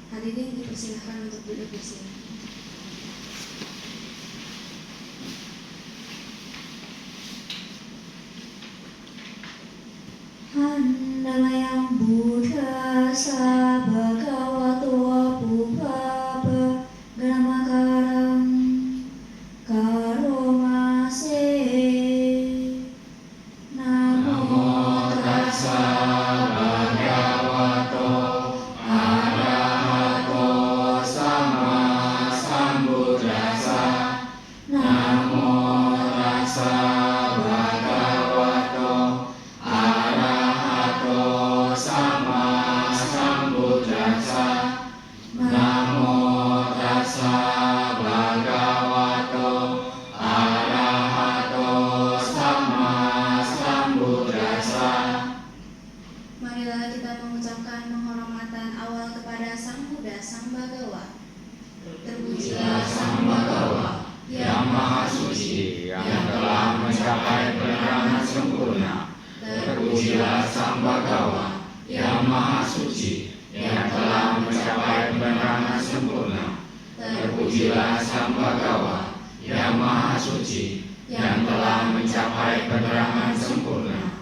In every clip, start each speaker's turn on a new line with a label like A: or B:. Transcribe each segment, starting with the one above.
A: Hadirin dipersilahkan untuk duduk di sini. Handamayang Buddhasa Bhagavato Bhubbaba Gramakaram Karomase. Namo tassa Bhagavato Arahato Sama Sambuddhassa. Namo tassa Bhagavato Arahato Sama Sambuddhassa. Namo tassa Bhagavato Arahato Sama Sambuddhassa. Marilah kita mengucapkan penghormatan awal kepada Sang Buddha Sang Bhagawa. Terpujilah Sang Bhagawa yang Maha Suci, yang telah mencapai penerangan sempurna. Terpujilah Sang Bhagawa yang Maha Suci, yang telah mencapai penerangan sempurna. Terpujilah Sang Bhagawa yang Maha Suci, yang telah mencapai penerangan sempurna.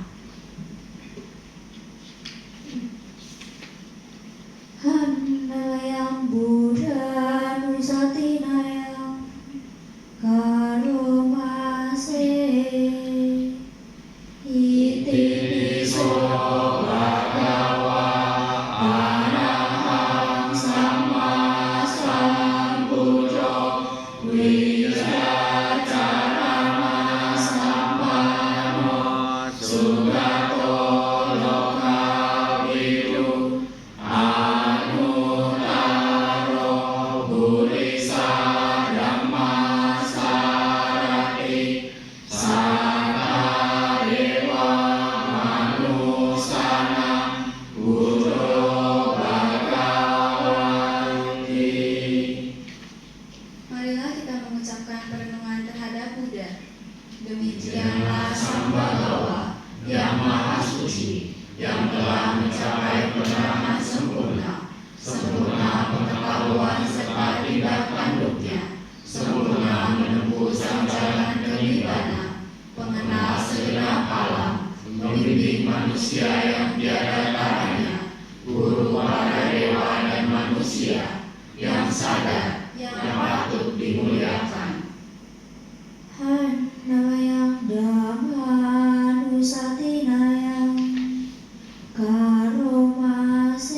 A: Handayang Buddha Nusatinayang Karomase. Iti piso Bhagawa Arahang Sama Sambuddho Wijacarana Sampano Sugato Lokavidu Anutaro Burisa Dhamma Sarati Satadewa Manusana Buddho Bhagawanti. Marilah kita mengucapkan perenungan terhadap Buddha. Demikianlah Sang Bhagawa yang Maha Suci, yang telah mencapai penerangan sempurna, sempurna pengetahuan serta tindak tanduknya, sempurna menempuh sang jalan kenibbana, pengenal segenap alam, pembimbing manusia yang tiada taranya, guru para dewa dan manusia, yang sadar, yang patut dimuliakan. Handayang Dhamma Nusatinayang Karomase.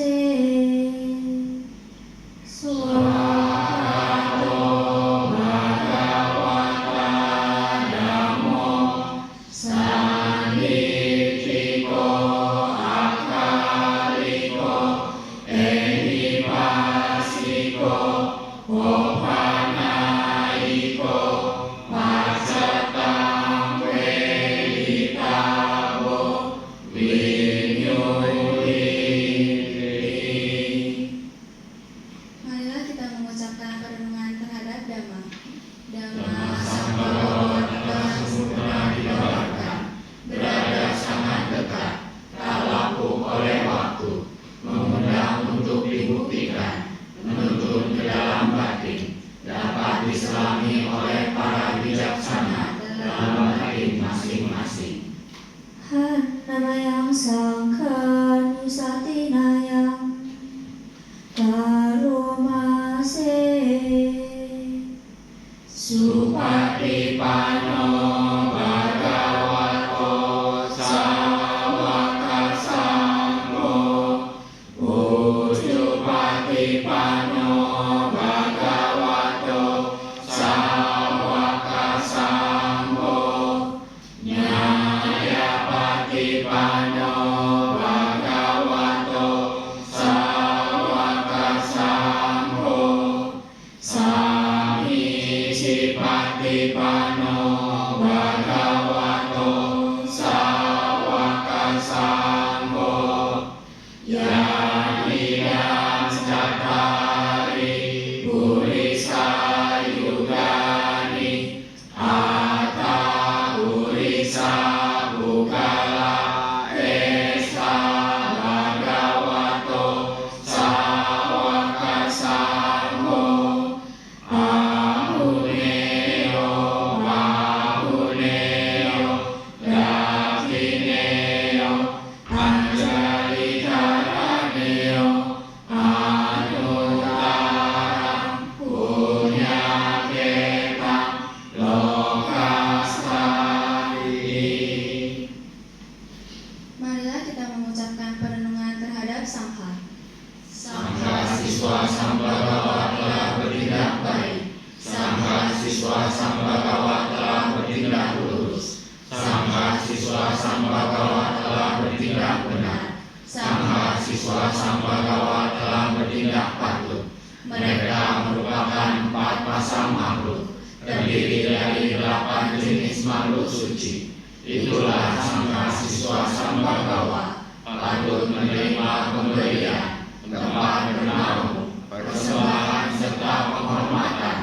B: Sambhagawa telah bertindak lurus. Sang mahasiswa Sambhagawa telah bertindak benar. Sang mahasiswa Sambhagawa telah bertindak patut. Mereka merupakan 4 pasang makhluk, terdiri dari 8 jenis makhluk suci. Itulah sang mahasiswa Sambhagawa, patut menerima pemberian, tempat bernaung, persembahan serta penghormatan,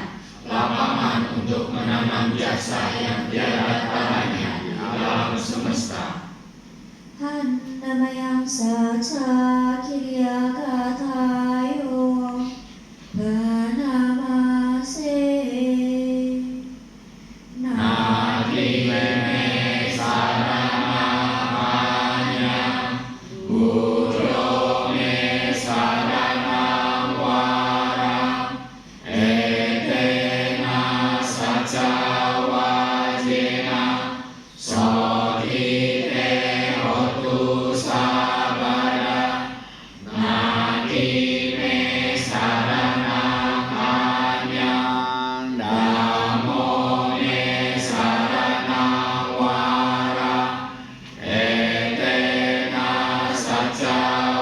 B: lapangan untuk menanam jasa yang tiada taranya di alam semesta.
A: Hannamayang saca kirya katayo banamase
B: Nadi meme saranamanya, Guru me saranam wara, etena saca wajena, sodite hotu sabada. Nadi me saranam anyang, damo me saranam wara, etena saca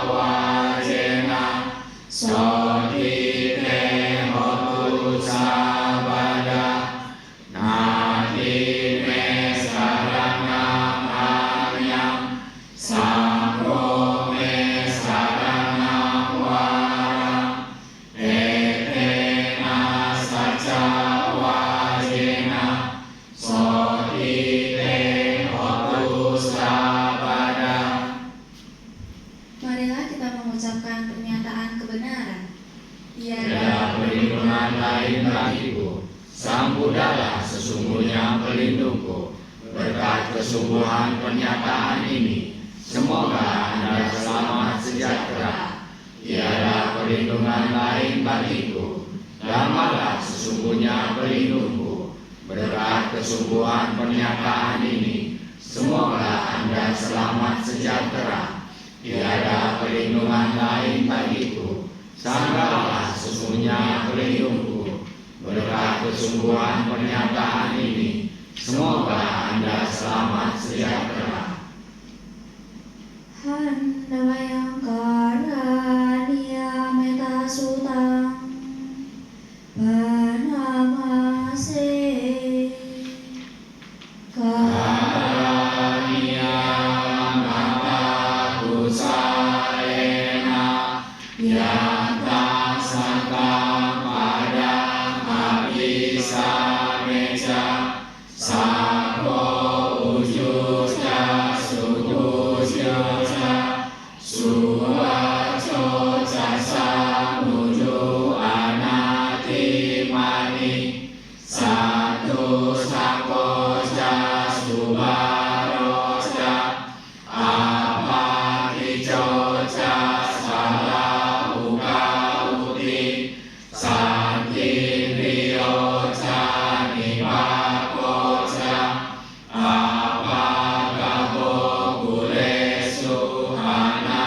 B: wajena, sodite hotu sabada. Nadi me saranam anyang, sangho me saranam wara, etena saca wajena, sodite hotu sabada.
A: Marilah kita mengucapkan pernyataan kebenaran.
B: Tiada perlindungan lain bagiku. Sang Buddhalah sesungguhnya pelindungku. Berkat kesungguhan pernyataan ini, semoga Anda selamat sejahtera. Tiada perlindungan lain bagiku. Dhammalah sesungguhnya pelindungku. Berkat kesungguhan pernyataan ini, semoga Anda selamat sejahtera. Tiada perlindungan lain bagiku. Sanggalah sesungguhnya pelindungku. Berkat kesungguhan pernyataan ini, semoga Anda selamat sejahtera.
A: Hannamayang karaniya meta sutang banamase
B: Karania mata kusarena, yantang sangkang padang abisa meja, sangko ujuja sujuja, suwaco jasa nuju anati mani, satu sako jas subaros jas, apati cojas salah uka uti, santin rio jani bako jas, apakah bokule suhana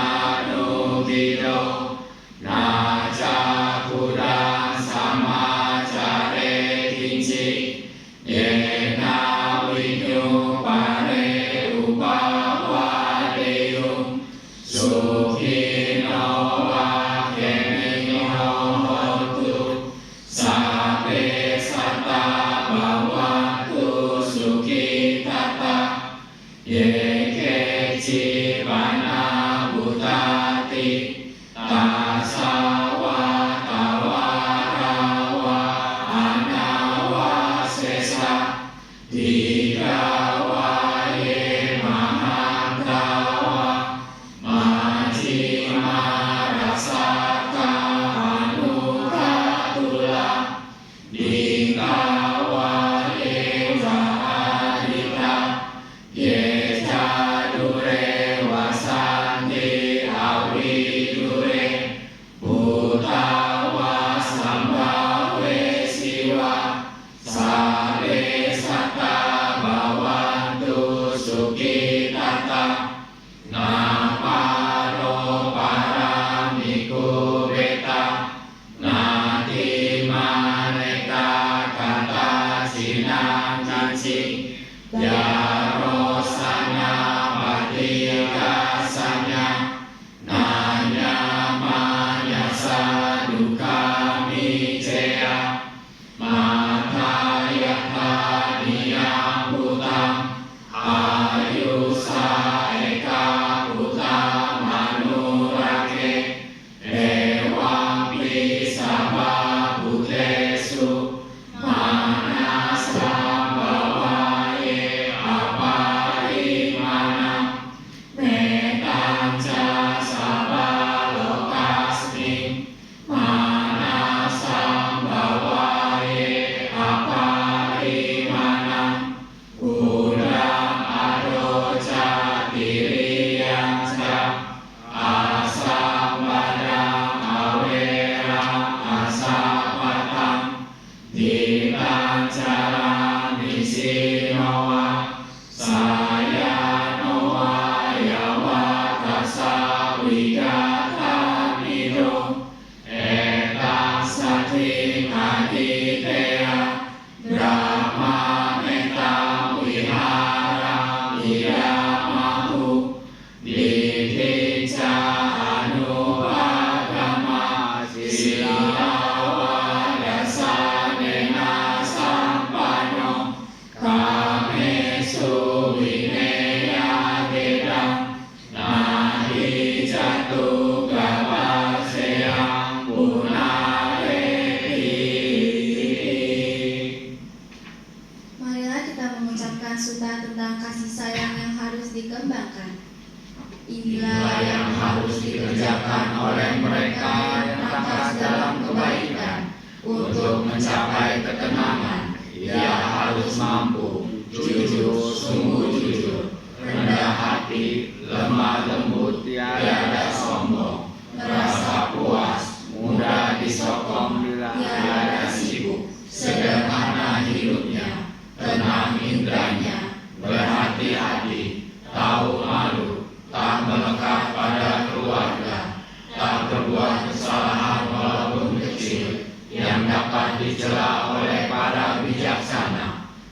B: nugido, naja kudang sama jare kinci, yena winyu pare upawadeyum, sukhino wakemino hotu, sape sata bhavantu sukhitata, yeke civana bhutati, tasawa tawarawa anawasesa, digawaye mahantawa, majima rasaka anukatula, digawaye jahadita, ye jadure wasanti awidu Ya Rosanya Patikasanya Nanya Maya Saduka Micea Mataya Hadiya Putam Ayusa Eka Putam Manurake Ewang Pisaba Butesu Manasam Bawaye Aparimana Metanca Sabalokasmi Manasam Bawaye Aparimana Udam Adoca Tiriyanca Asam Badam Aweram Asapatam Ditancaram Disinoa Sayanoa Yawakasa Wigata Mido Etang Sating Aditea Brahma Metam Wiharam Idamahu Ditinca Anubagama Silawa Dasanena Sampano Kamesu Wineya Gedam Nahi Jatu Gabaseyang Punareti.
A: Marilah kita mengucapkan suta tentang kasih sayang yang harus dikembangkan.
B: Inilah yang harus dikerjakan oleh mereka yang tangkas dalam kebaikan. Untuk mencapai ketenangan, ia harus mampu jujur, sungguh jujur, rendah hati, lemah lembut, tiada sombong, merasa puas, mudah disokong, tiada sibuk, sederhana hidupnya, tenang indranya, berhati-hati, tahu malu, tak melekat pada keluarga, tak berbuat kesalahan walaupun kecil yang dapat dicela oleh para bijaksana.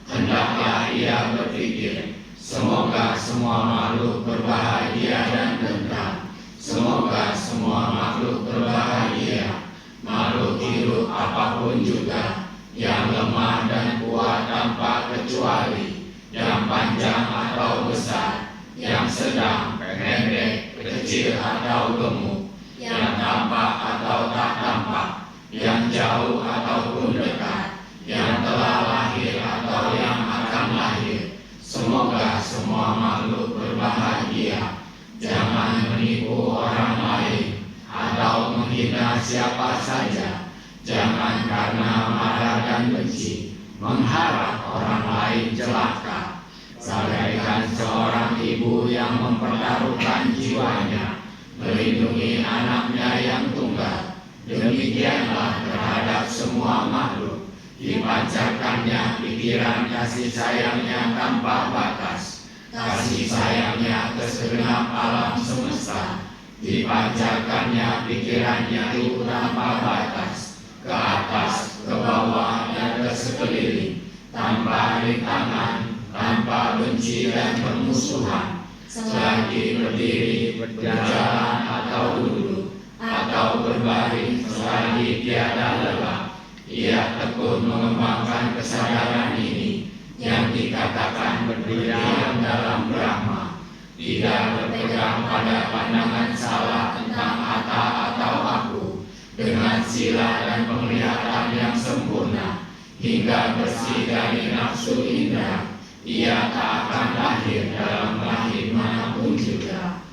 B: Hendaklah ia berpikir, semoga semua makhluk berbahagia dan tentram. Semoga semua makhluk berbahagia. Makhluk hidup apapun juga, yang lemah dan kuat tanpa kecuali, yang panjang atau besar, yang sedang, pendek, kecil atau gemuk, yang tampak atau tak tampak, yang jauh ataupun dekat, yang telah lahir atau yang akan lahir. Semoga semua makhluk berbahagia. Jangan menipu orang lain atau menghina siapa saja. Jangan karena marah dan benci mengharap orang lain celaka. Bagaikan seorang ibu yang mempertaruhkan jiwanya melindungi anaknya yang tunggal, demikianlah terhadap semua makhluk dipancarkannya pikiran kasih sayangnya tanpa batas. Kasih sayangnya ke segenap alam semesta, dipancarkannya pikirannya itu tanpa batas, ke atas, ke bawah, dan ke sekeliling, tanpa rintangan, tanpa benci dan permusuhan. Selagi berdiri, berjalan atau duduk, atau berbaring, selagi tiada lelah, ia tekun mengembangkan kesadaran ini yang dikatakan berdiam dalam Brahma, tidak berpegang pada pandangan salah tentang atta atau aku, dengan sila dan penglihatan yang sempurna, hingga bersih dari nafsu indra. Ia tak akan lahir dalam lahir manapun juga.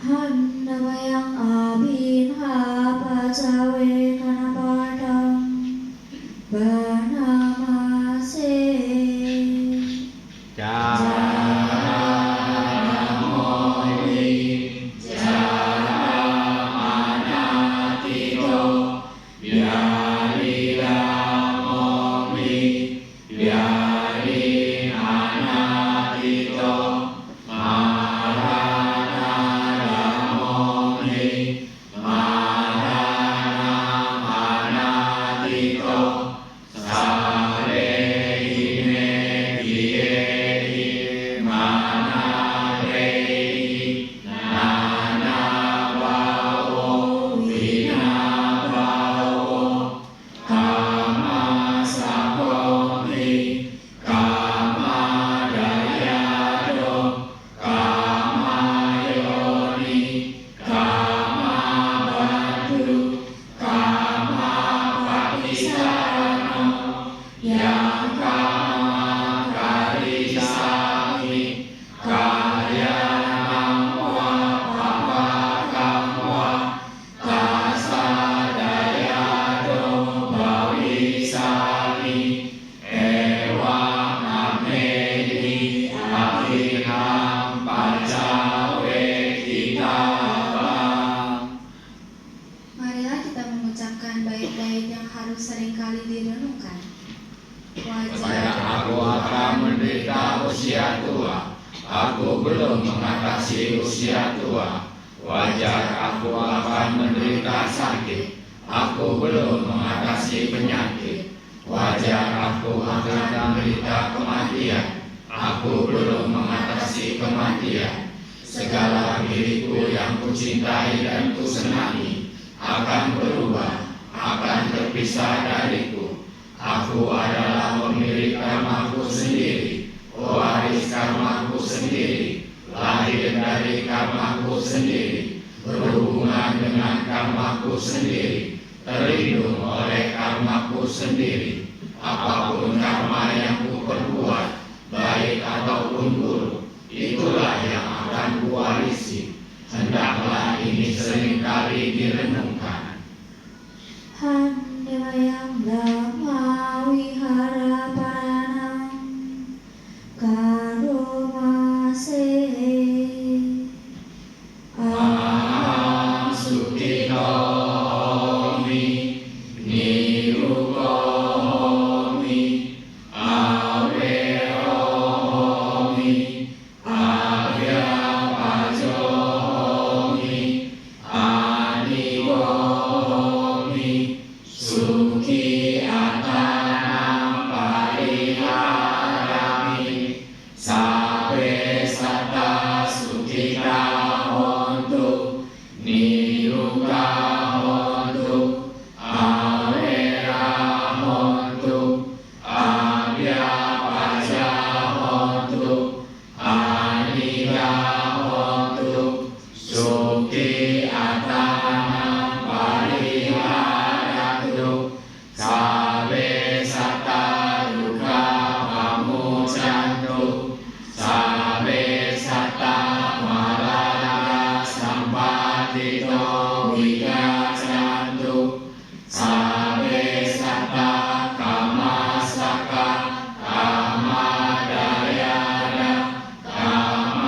C: Handawayang abinha pacawe kanapadam banamase
B: Jaramoli, jaramanatito, biarilamomi, biari anatito, maranaramomi, marana usia tua. Wajar aku akan menderita sakit. Aku belum mengatasi penyakit. Wajar aku akan menderita kematian. Aku belum mengatasi kematian. Segala diriku yang kucintai dan kusenangi akan berubah, akan terpisah dariku. Aku adalah pemilik karmaku sendiri, pewaris karmaku sendiri, lahir dari karmaku sendiri, berhubungan dengan karmaku sendiri, terlindung oleh karmaku sendiri. Apapun karma yang kuperbuat, baik ataupun buruk, itulah yang akan kuwarisi. Hendaklah ini seringkali direnungkan.
C: Handayang Dhamma Wihara Paranang Karomase
B: Aham sukitomi nirukomi averomi avyapajomi anikomi suki atanam pariharami sabe satta sukita hontu niruka hontu avera hontu avyapaja hontu anika hontu suki atanam pariharatu sabe satta duka pamucantu sabe satta malaya sampatito wigacantu sabe satta kamasaka kamadayana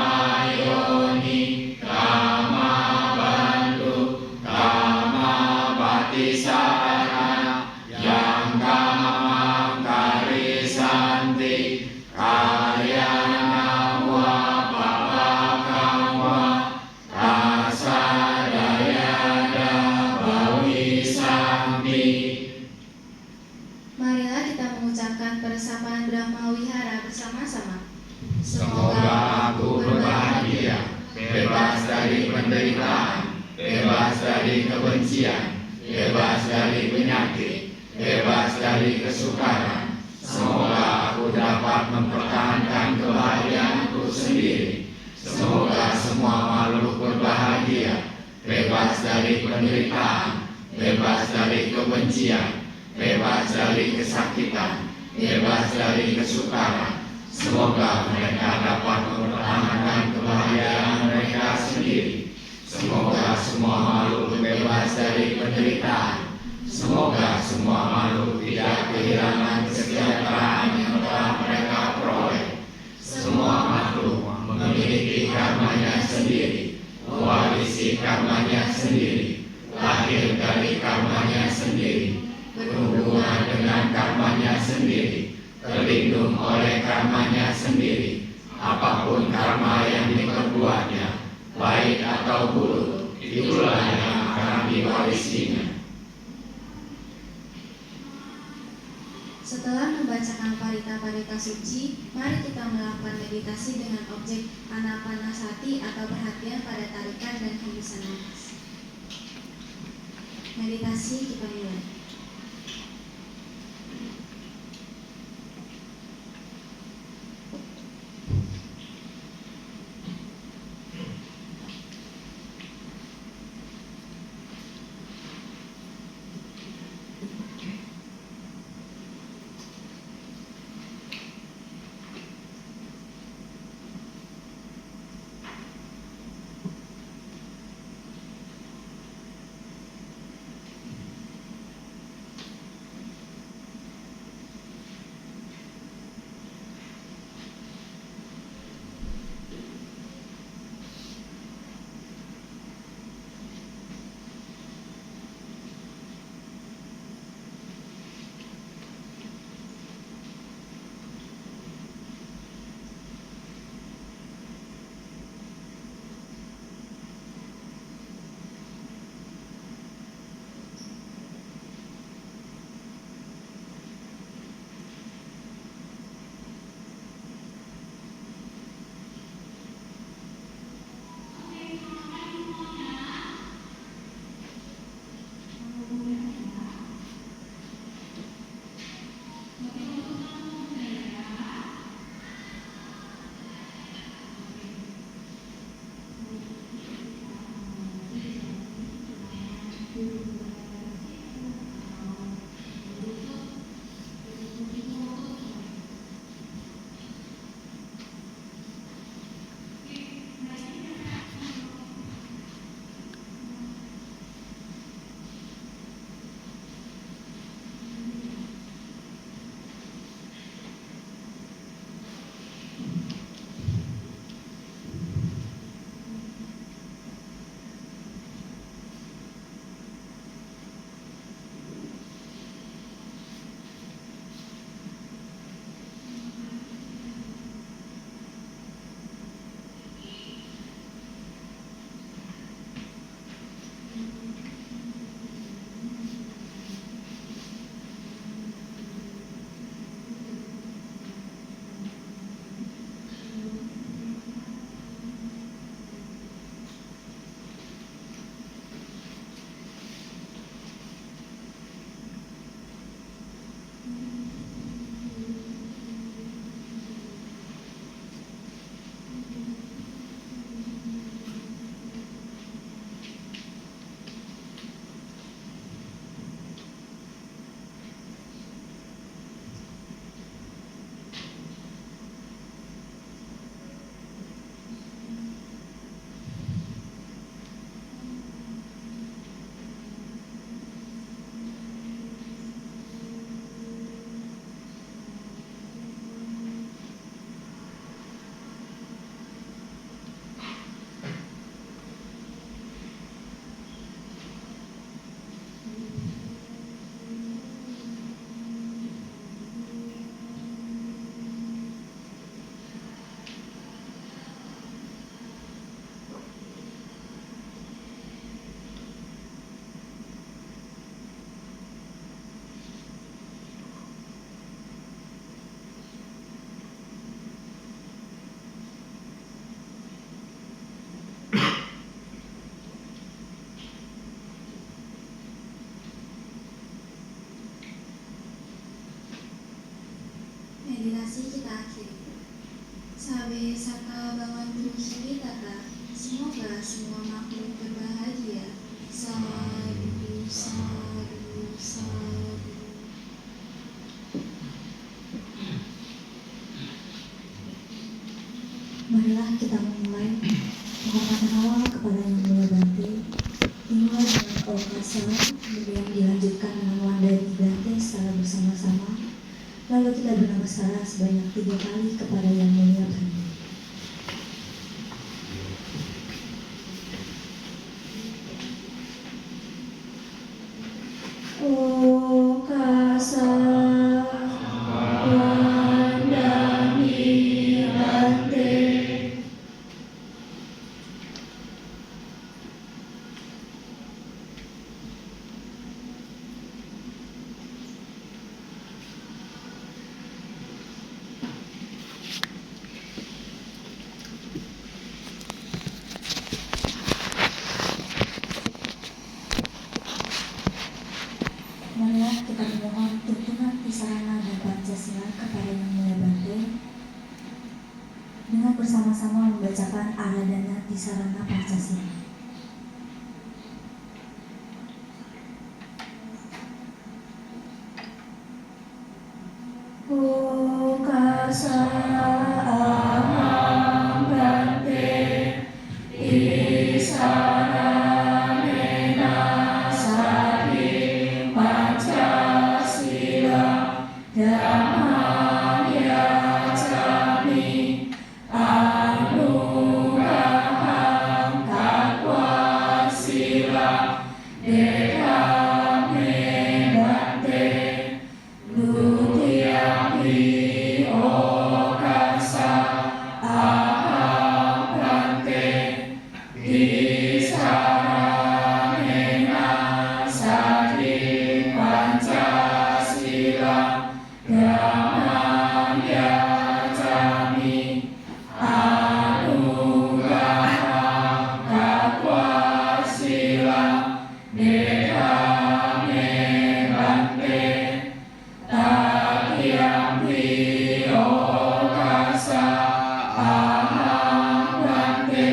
B: kamayoni kamabantu kamabatisana yang kamangkarisanti kayanamwa papakamwa rasadayada bawisanti.
A: Marilah kita mengucapkan peresapaan Brahma Wihara bersama-sama.
B: Semoga aku berbahagia, bebas dari penderitaan, bebas dari kebencian, bebas dari penyakit, bebas dari kesukaran. Semoga aku dapat mempertahankan kebahagiaanku sendiri. Semoga semua makhluk berbahagia, bebas dari penderitaan, bebas dari kebencian, bebas dari kesakitan, bebas dari kesukaran. Semoga mereka dapat mempertahankan kebahagiaan mereka sendiri. Semoga semua makhluk bebas dari penderitaan. Semoga semua makhluk tidak kehilangan kesejahteraan yang telah mereka peroleh. Semua makhluk memiliki karmanya sendiri, mewarisi karmanya sendiri, lahir dari karmanya sendiri, berhubungan dengan karmanya sendiri, terlindung oleh karmanya sendiri. Apapun karma yang diperbuatnya, baik atau buruk, itulah yang akan diwarisinya.
A: Setelah membacakan parita-parita suci, mari kita melakukan meditasi dengan objek anapanasati atau perhatian pada tarikan dan hembusan nafas. Meditasi kita mulai. Sabe saka bangun tuhi tata, semoga semua makhluk berbahagia. Sadu, sadu, sadu.
C: Marilah kita memulai penghormatan awal kepada Yang Mulia Bante. Dimulai dengan okasa, kemudian dilanjutkan dengan Wandai Bante secara bersama-sama. Lalu kita bernamaskara sebanyak 3 kali kepada Yang Mulia Bante. Okasa Wandami Bante. Marilah kita memohon tuntunan Tisarana dan Pancasila kepada Yang Mulia Bante dengan bersama-sama membacakan Aradhana Tisarana Pancasila. Okasa aham Bante Tisaranena Sati Pancasila Dhammaya Cami Anugaham Takwasila Dekame Bante Dutiyampi Okasa aham Bante Tisaranena Sati Pancasila Dhammaya Cami Anugaham Takwasila Dekame Bante Tatyampi Okasa aham Bante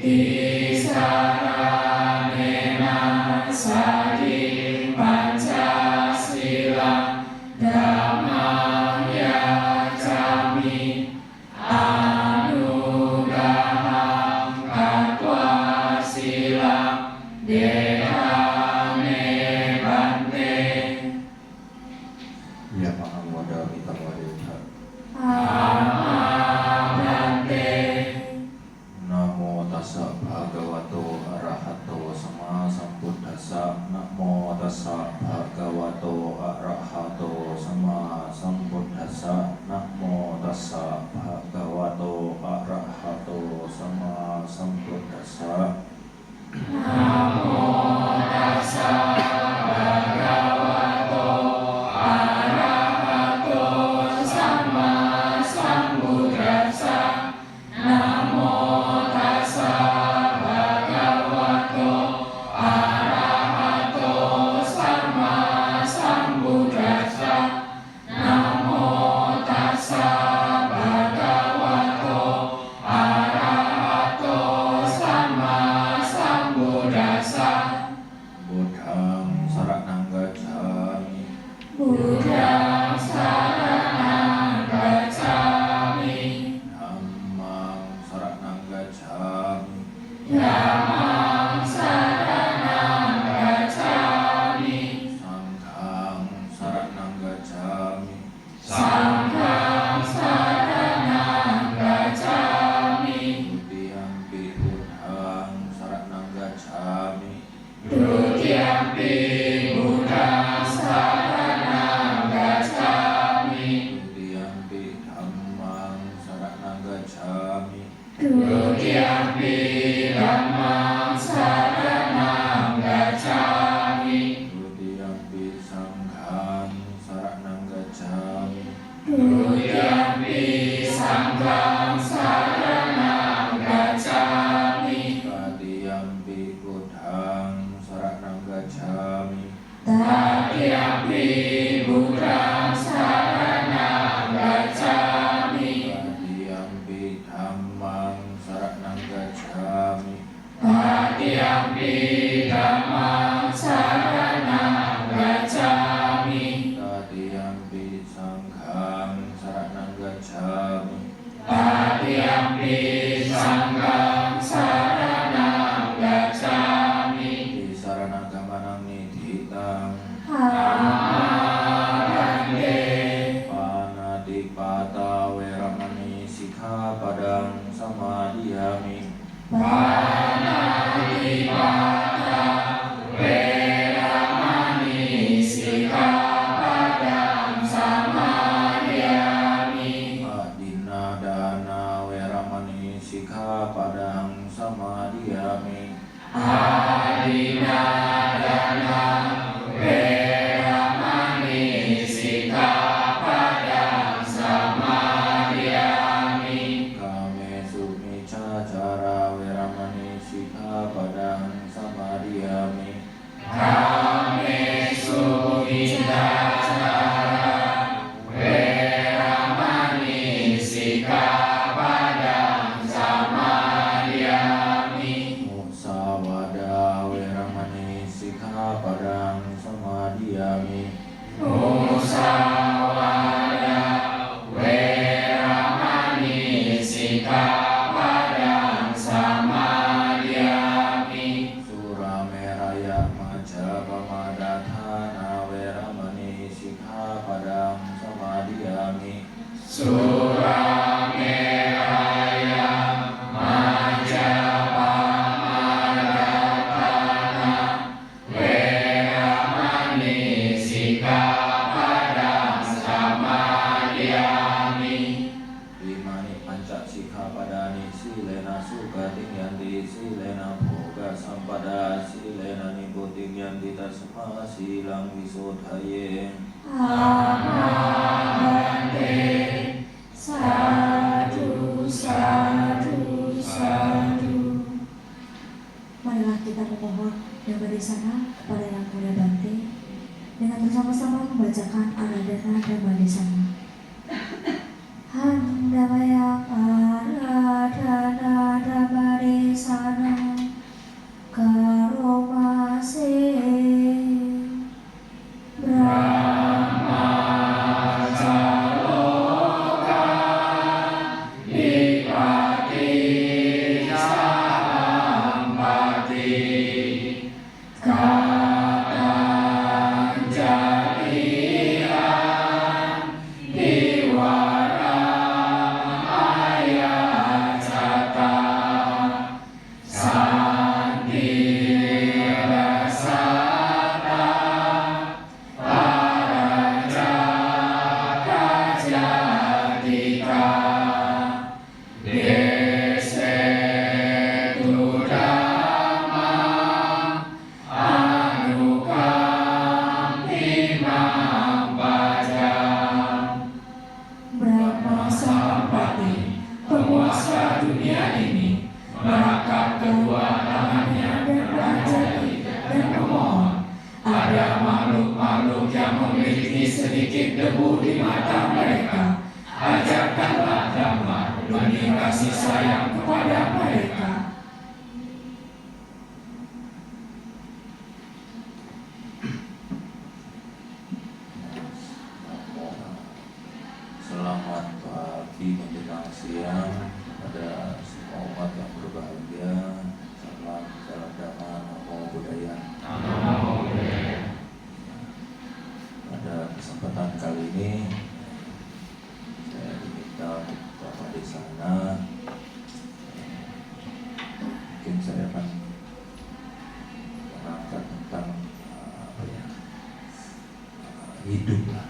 C: Tisaranena Sati Pancasila Dhammaya Cami Anugaham Takwasila Dekame Bante.
B: Ya Mahang Wada Mitang Wadeta.
C: Aham Bante.
B: Namo tassa bhagavato arahato sama sambuddhassa. Namo tassa bhagavato arahato sama sambuddhassa. Namo tassa bhagavato arahato sama sambuddhassa.
C: Namo tassa bhagavato arahato sama sambuddhassa. Namo tassa bhagavato arahato sama sambuddhassa. Namo tassa bhagavato arahato sama sambuddhassa.
B: Buddhang saranang gacchami.
C: Buddhang saranang gacchami.
B: Dhammang saranang gacchami.
C: Dhammang saranang gacchami.
B: Sanghang saranang gacchami.
C: Sanghang saranang gacchami.
B: Dutiyampi buddhang saranang gacchami.
C: Dutiyampi Buddhang saranang gacchami.
B: Dutiyampi dhammang saranang gacchami.
C: Dutiyampi dhammang saranang gacchami.
B: Dutiyampi sanghang saranang gacchami.
C: Dutiyampi sanghang saranang gacchami.
B: Tatiyampi buddhang saranang
D: Tatiampi dhammang saranang gacchami.
B: Tatiampi sanghang saranang gacchami.
D: Tatiampi sanghang saranang gacchami.
B: Tisarana gamanang nidhitang.
D: Amarante.
B: Panatipata weramani sikkhapadang samadhiyami.
D: Panatipata weramani sikkhapadang samadhiyami.
B: Adinadana weramani sikkhapadang samadhiyami.
D: Adinadana weramani sikkhapadang samadhiyami.
B: Kamesu micacara weramani sikkhapadang samadhiyami.
D: Kamesu micacara weramani sikkhapadang samadhiyami.
B: Musawada weramani sikkhapadang samadhiyami.
D: Musawada weramani sikkhapadang samadhiyami.
B: Surameraya majapamadatthana weramani sikkhapadang samadhiyami.
D: Surameraya majapamadatthana weramani sikkhapadang samadhiyami.
B: Imani panca sikkhapadani silena sukating yanti silena bhoga sampada silena nibbutiং yanti tasma silang visodhaye.
C: Amarante. Sadu, sadu, sadu. Marilah kita memohon dan berdesana kepada Yang Mulia Bante dengan bersama-sama membacakan Aradhana Dhammadesana. Handamayang Aradhana Dhammadesana Karomase
D: Brahmacaloka Nipati Sampati Katanjalian Diwara Ayacata Santi Rasata Parajaka Jatika Desetu Dhamma Anukampi Mampajam.
C: Brahma
D: Sampati, penguasa dunia ini, merangkap kedua tangannya dan berhati dan memohon. Ada makhluk-makhluk yang memiliki sedikit debu di mata mereka. Ajarkanlah Dhamma demi kasih sayang kepada mereka.
B: Selamat pagi menjelang siang pada semua umat yang berbahagia. Salam dhamma, namo buddhaya. Pada kesempatan kali ini saya diminta untuk Bapak di sana. Mungkin saya akan mengangkat tentang hidup lah.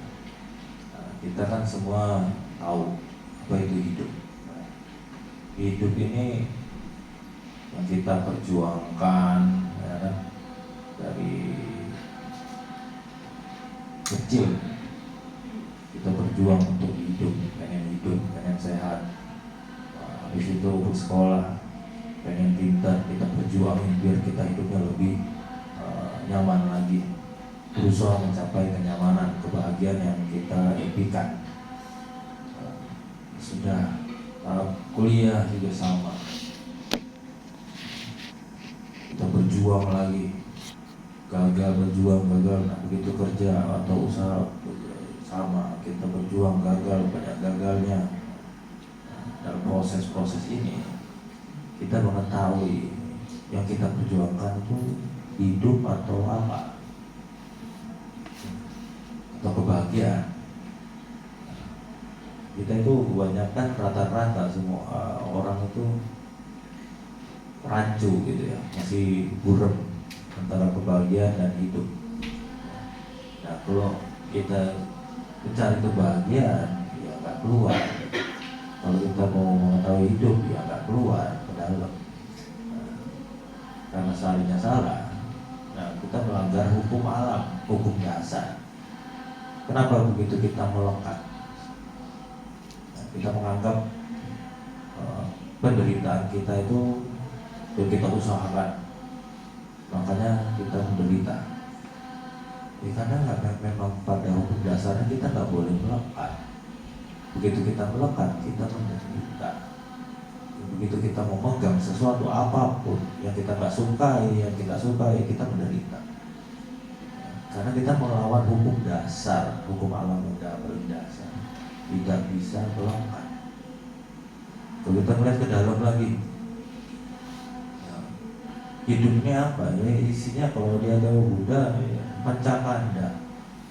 B: Kita kan semua tahu apa itu hidup. Hidup ini yang kita perjuangkan, ya kan? Dari kecil kita berjuang untuk hidup, pengen sehat. Habis itu bersekolah, pengen pintar, kita berjuangin biar kita hidupnya lebih nyaman lagi. Berusaha mencapai kenyamanan, kebahagiaan yang kita impikan. Sudah kuliah juga sama. Kita berjuang lagi, gagal berjuang gagal. Nah, begitu kerja atau usaha sama, kita berjuang gagal, banyak gagalnya. Dalam proses-proses ini kita mengetahui yang kita perjuangkan itu hidup atau apa, atau kebahagiaan. Kita itu kebanyakan rata-rata semua orang itu rancu gitu ya, masih buram antara kebahagiaan dan hidup. Nah, kalau kita mencari kebahagiaan, ya nggak keluar. Kalau kita mau mengetahui hidup, ya nggak keluar ke dalam. Karena salahnya salah. Nah, kita melanggar hukum alam, hukum dasar. Kenapa begitu kita melekat? Nah, kita menganggap penderitaan kita itu yang kita usahakan, makanya kita menderita. Ya, karena memang pada hukum dasarnya kita nggak boleh melekat. Begitu kita melekat, kita menderita. Begitu kita memegang sesuatu apapun yang kita nggak sukai, kita menderita. Karena kita melawan hukum dasar, hukum alam yang paling dasar. Tidak bisa melekat. Kalau kita melihat ke dalam lagi, hidupnya apa? Ya, isinya kalau dia ada Buddha, ya, pancakanda,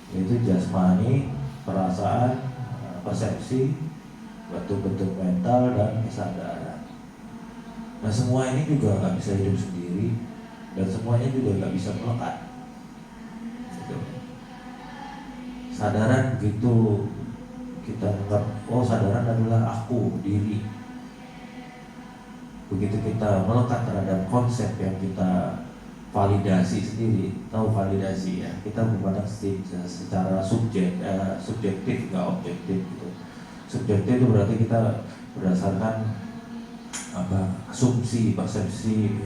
B: yaitu jasmani, perasaan, persepsi, bentuk-bentuk mental, dan kesadaran. Nah, semua ini juga nggak bisa hidup sendiri, dan semuanya juga nggak bisa melekat. Gitu. Sadaran begitu kita anggap, oh sadaran adalah aku, diri. Begitu kita melekat terhadap konsep yang kita validasi sendiri, tahu validasi ya, kita memandang secara subjektif, nggak objektif gitu. Subjektif itu berarti kita berdasarkan asumsi, persepsi,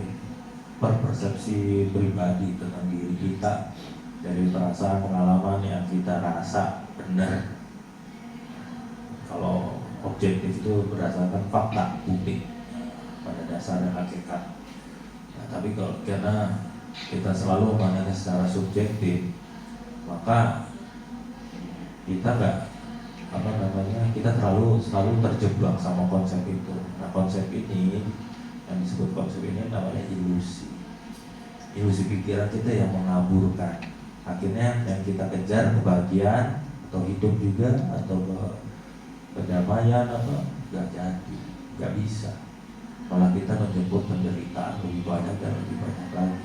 B: persepsi pribadi tentang diri kita, dari perasaan, pengalaman yang kita rasa benar. Kalau objektif itu berdasarkan fakta, bukti, pada dasarnya hakikat. Nah, tapi kalau karena kita selalu memandangnya secara subjektif, maka kita kita selalu terjebak sama konsep itu. Nah, konsep ini yang disebut konsep ini namanya ilusi. Ilusi pikiran kita yang mengaburkan. Akhirnya yang kita kejar kebahagiaan atau hidup juga atau kedamaian apa nggak jadi, nggak bisa. Malah kita menjemput penderitaan lebih banyak dan lebih banyak lagi.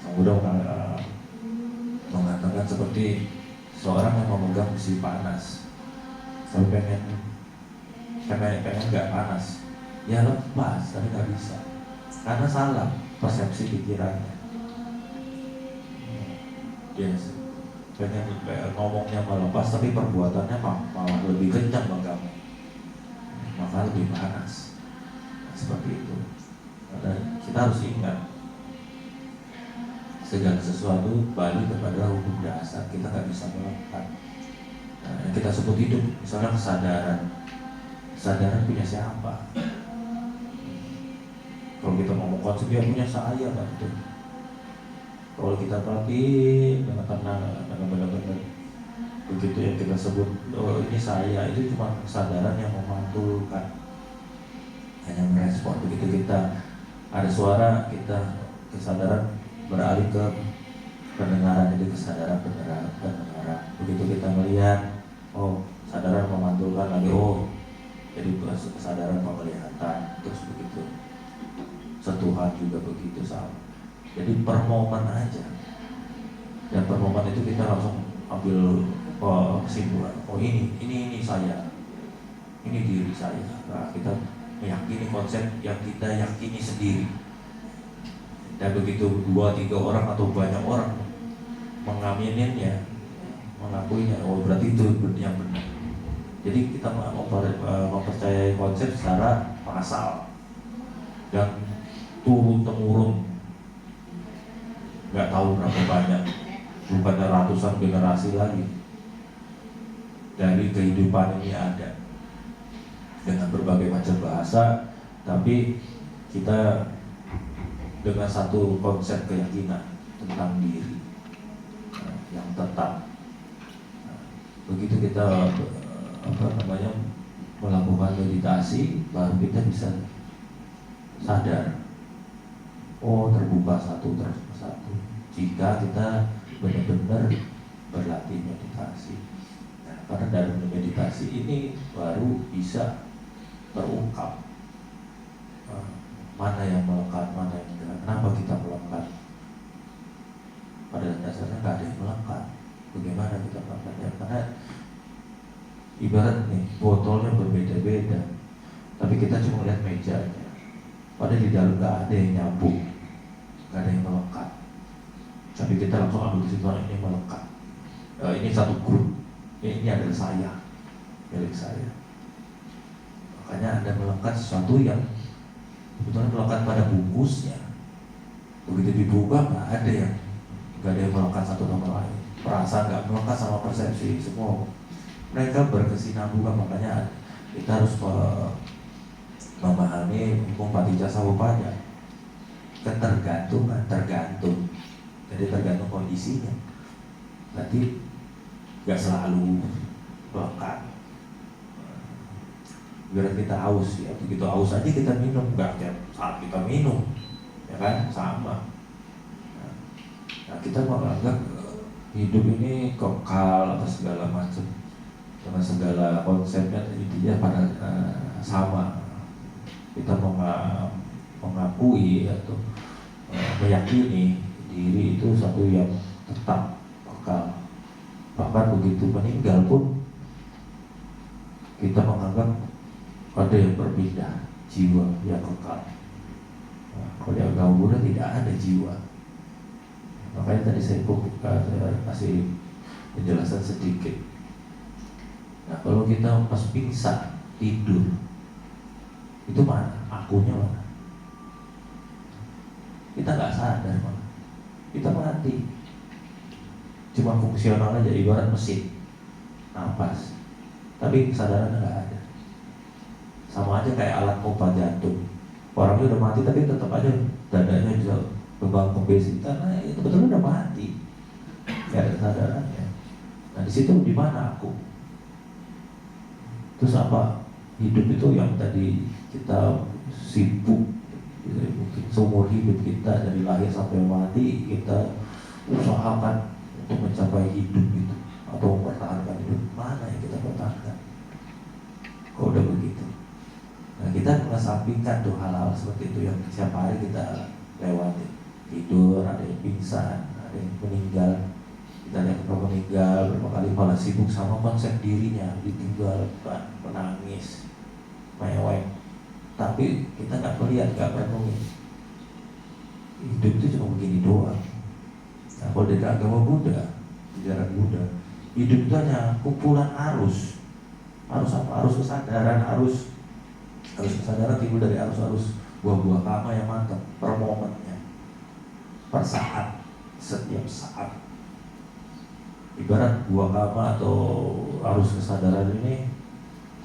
B: Sang Buddha mengatakan seperti seorang yang memegang besi panas, sampai pengen nggak panas, ya lepas, tapi nggak bisa, karena salah persepsi pikirannya. Yes, pengen ngomongnya melepas, tapi perbuatannya malah lebih kencang menggamu, maka lebih panas. Seperti itu. Karena kita harus ingat segala sesuatu balik kepada hukum dasar, kita nggak bisa melekat. Nah, yang kita sebut hidup, misalnya kesadaran punya siapa? Kalau kita ngomong konsep dia punya saya kan itu. Kalau kita perhatiin dengan tenang, dengan benar-benar begitu yang kita sebut, oh ini saya, itu cuma kesadaran yang memantulkan, hanya merespon. Begitu kita ada suara, kita kesadaran beralih ke pendengaran, jadi kesadaran pendengaran. Begitu kita melihat, oh kesadaran memantulkan lagi, oh jadi kesadaran penglihatan, terus begitu. Sentuhan juga begitu sama. Jadi per momen aja, dan per momen itu kita langsung ambil kesimpulan, oh ini saya, ini diri saya. Nah, kita meyakini konsep yang kita yakini sendiri. Dan begitu 2-3 orang atau banyak orang mengamininya, mengakuinya, oh berarti itu yang benar. Jadi kita mempercayai konsep secara massal dan turun-temurun, nggak tahu berapa banyak, bukan ratusan generasi lagi dari kehidupan ini ada dengan berbagai macam bahasa, tapi kita dengan satu konsep keyakinan tentang diri yang tetap. Begitu kita melakukan meditasi, baru kita bisa sadar, oh terbuka satu persatu. Jika kita benar-benar berlatih meditasi, karena dalam meditasi ini baru bisa terungkap mana yang melekat, mana yang tidak. Kenapa kita melekat? Pada dasarnya nggak ada yang melekat. Bagaimana kita melekat? Karena ibarat nih, botolnya berbeda-beda, tapi kita cuma lihat mejanya. Padahal di dalam nggak ada yang nyambung, nggak ada yang melekat. Tapi kita langsung ambil kesimpulan ini melekat. Ini satu grup. Ini adalah saya, milik saya. Makanya Anda melekat sesuatu yang sebetulnya melekat pada bungkusnya. Begitu dibuka nggak ada yang melekat satu sama lain. Perasaan nggak melekat sama persepsi, semua mereka berkesinambungan. Makanya kita harus memahami hukum patijasa samuppada. Ketergantungan, tergantung. Jadi tergantung kondisinya. Berarti nggak selalu melekat. Biar kita haus, ya begitu haus aja kita minum, nggak tiap saat kita minum, ya kan, sama. Nah, kita menganggap hidup ini kekal atau segala macam, dengan segala konsepnya intinya pada sama. Kita mengakui atau meyakini diri itu satu yang tetap kekal. Bahkan begitu meninggal pun kita menganggap ada yang berpindah, jiwa yang kekal. Kalau di agama Buddha tidak ada jiwa. Makanya tadi saya kasih penjelasan sedikit. Nah, kalau kita pas pingsan, tidur, itu mana? Akunya mana? Kita nggak sadar mana. Kita mati. Cuma fungsional aja, ibarat mesin nafas, tapi kesadarannya nggak ada. Sama aja kayak alat pompa jantung. Orangnya udah mati tapi tetap aja dadanya bisa kembang kempis karena itu betul udah mati, nggak ada kesadarannya. Nah di situ di mana aku? Terus apa? Hidup itu yang tadi kita sibuk, mungkin seumur hidup kita dari lahir sampai mati kita usahakan untuk mencapai hidup itu atau mempertahankan hidup. Mana yang kita pertahankan? Kok udah begitu? Nah kita mengesampingkan tuh hal-hal seperti itu yang setiap hari kita lewati. Tidur, ada yang pingsan, ada yang meninggal. Kita lihat orang meninggal berapa kali, malah sibuk sama konsep dirinya, ditinggalkan, menangis, mewek. Tapi kita nggak melihat, nggak merenungi. Hidup itu cuma begini doang. Nah, kalau dari agama Buddha, ajaran Buddha, hidup itu hanya kumpulan arus. Arus apa? Arus kesadaran, arus kesadaran timbul dari arus-arus buah-buah kama yang mantap per momennya, per saat, setiap saat. Ibarat buah kama atau arus kesadaran ini,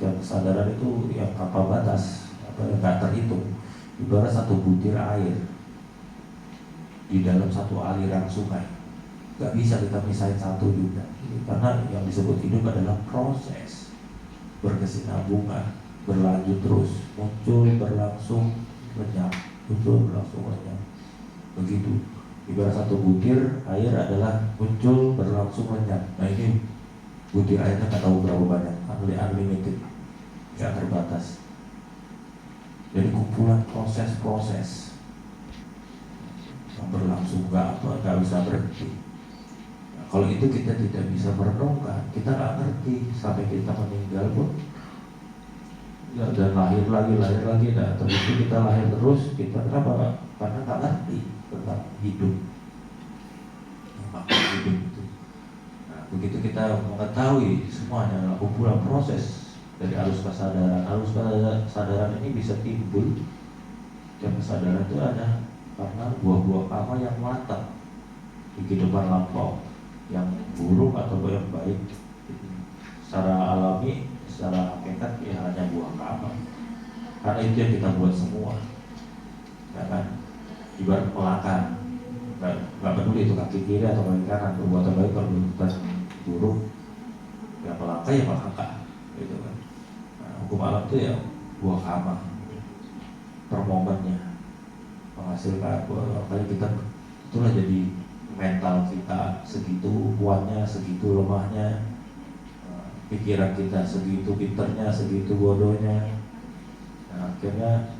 B: yang kesadaran itu yang tanpa batas atau yang nggak terhitung. Ibarat satu butir air di dalam satu aliran sungai, nggak bisa kita misahin satu juga, karena yang disebut hidup adalah proses berkesinambungan, berlanjut terus, muncul, berlangsung, lenyap, muncul, berlangsung, lenyap. Begitu. Ibarat satu butir air adalah muncul, berlangsung, lenyap. Nah ini butir airnya nggak tahu berapa banyak, unlimited, nggak terbatas. Jadi kumpulan proses-proses yang berlangsung, nggak bisa berhenti. Nah, kalau itu kita tidak bisa merenungkan, kita nggak ngerti sampai kita meninggal pun. Ya, dan lahir lagi, nah terus kita lahir terus, kita kenapa? Karena nggak ngerti tentang hidup, makna hidup itu. Nah, begitu kita mengetahui semuanya adalah kumpulan proses dari arus kesadaran. Arus kesadaran ini bisa timbul, dan kesadaran itu ada karena buah-buah kama yang matang di kehidupan lampau, yang buruk atau yang baik. Secara alami, secara hakikat ya hanya buah kama. Karena itu yang kita buat semua, ya kan? ibarat melangkah, nggak peduli itu kaki kiri atau kaki kanan, perbuatan baik kalau perbuatan buruk ya melangkah ya melangkah gitu kan. Nah, hukum alam itu ya buah kama per momennya menghasilkan makanya kita itulah jadi mental kita segitu kuatnya, segitu lemahnya, pikiran kita segitu pinternya, segitu bodohnya. Nah, akhirnya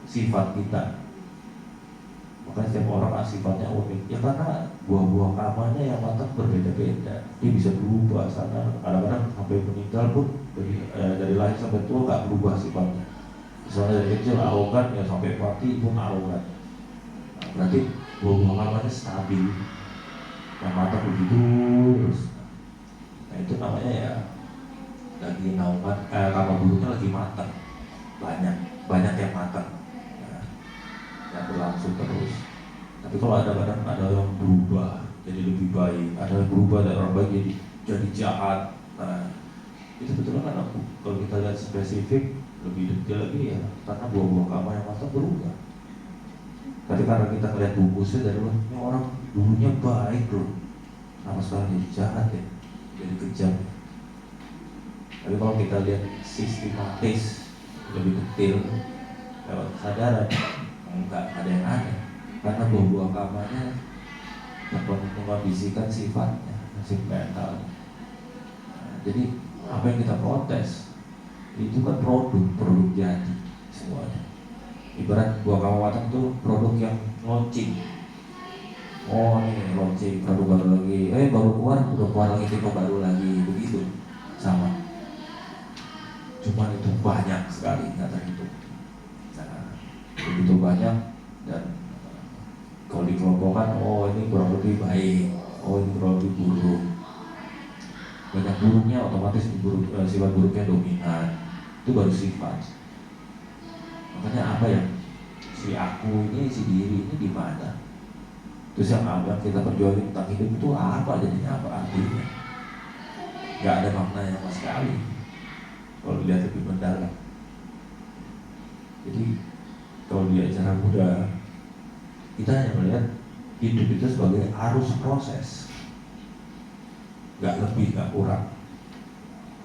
B: sifat kita, makanya setiap orang sifatnya unik ya karena buah-buah kamanya yang matang berbeda-beda. Dia bisa berubah sana, kadang-kadang sampai meninggal pun dari lahir sampai tua nggak berubah sifatnya. Misalnya dari kecil arogan ya sampai mati pun arogan. Nah, berarti buah-buah kamanya stabil, yang matang begitu terus. Nah itu namanya ya lagi naungan, kama buruknya lagi matang, banyak yang matang. Yang berlangsung terus. Tapi kalau ada kadang ada yang berubah jadi lebih baik, ada yang berubah dari orang baik jadi jahat. Nah, itu sebetulnya kan kalau kita lihat spesifik lebih detail lagi ya karena buah-buah kama yang matang berubah. Tapi karena kita ngeliat bungkusnya dari luar, ini orang dulunya baik loh, kenapa sekarang jadi jahat ya, jadi kejam. Tapi kalau kita lihat sistematis lebih detail lewat kesadaran, enggak ada yang aneh karena buah-buah kamanya mengkondisikan sifatnya, sifat mental. Nah, jadi apa yang kita protes itu kan produk jadi semuanya. Ibarat buah kama matang itu produk yang launching. Oh ini launching produk baru lagi, baru keluar udah keluar lagi tipe baru lagi, begitu sama. Cuman itu banyak sekali nggak terhitung. Nah, begitu banyak dan kalau dikelompokkan, oh ini kurang lebih baik, oh ini kurang lebih buruk. Banyak buruknya otomatis sifat buruknya dominan. Itu baru sifat. Makanya apa yang si aku ini, si diri ini di mana? Terus yang kita perjuangin tentang hidup itu apa jadinya, apa artinya? Gak ada maknanya sama sekali kalau dilihat lebih mendalam. Jadi kalau di acara muda kita hanya melihat hidup itu sebagai arus proses, gak lebih, gak kurang.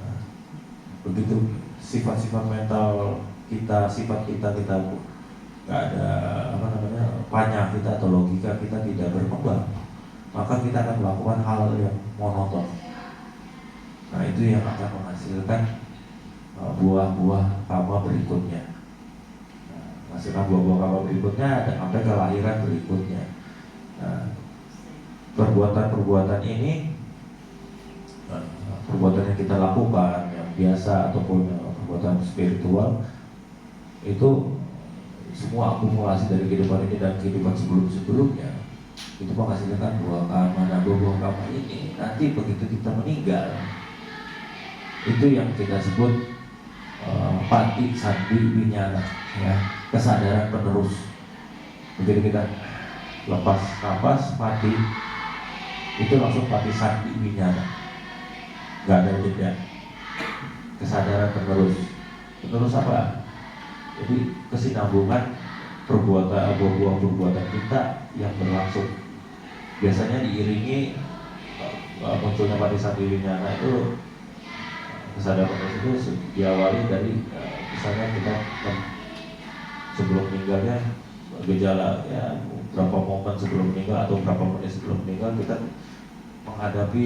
B: Nah, begitu sifat-sifat mental kita, sifat kita nggak ada panjang kita atau logika kita tidak berkembang, maka kita akan melakukan hal yang monoton. Nah itu yang akan menghasilkan buah-buah kama berikutnya. Nah, menghasilkan buah-buah kama berikutnya ada sampai kelahiran berikutnya. Nah, perbuatan-perbuatan ini, perbuatan yang kita lakukan yang biasa ataupun perbuatan spiritual itu semua akumulasi dari kehidupan ini dan kehidupan sebelum-sebelumnya itu menghasilkan buah kama. Nah buah kama ini nanti begitu kita meninggal itu yang kita sebut pati sandi winyana, ya, kesadaran penerus. Begitu kita lepas napas mati itu langsung pati sandi winyana, nggak ada jeda, kesadaran penerus. Penerus apa? Jadi kesinambungan buah-buah perbuatan kita yang berlangsung. Biasanya diiringi munculnya pati sandi winyana itu, kesadaran penerus itu diawali dari misalnya kita sebelum meninggalnya gejala ya berapa momen sebelum meninggal atau berapa menit sebelum meninggal kita menghadapi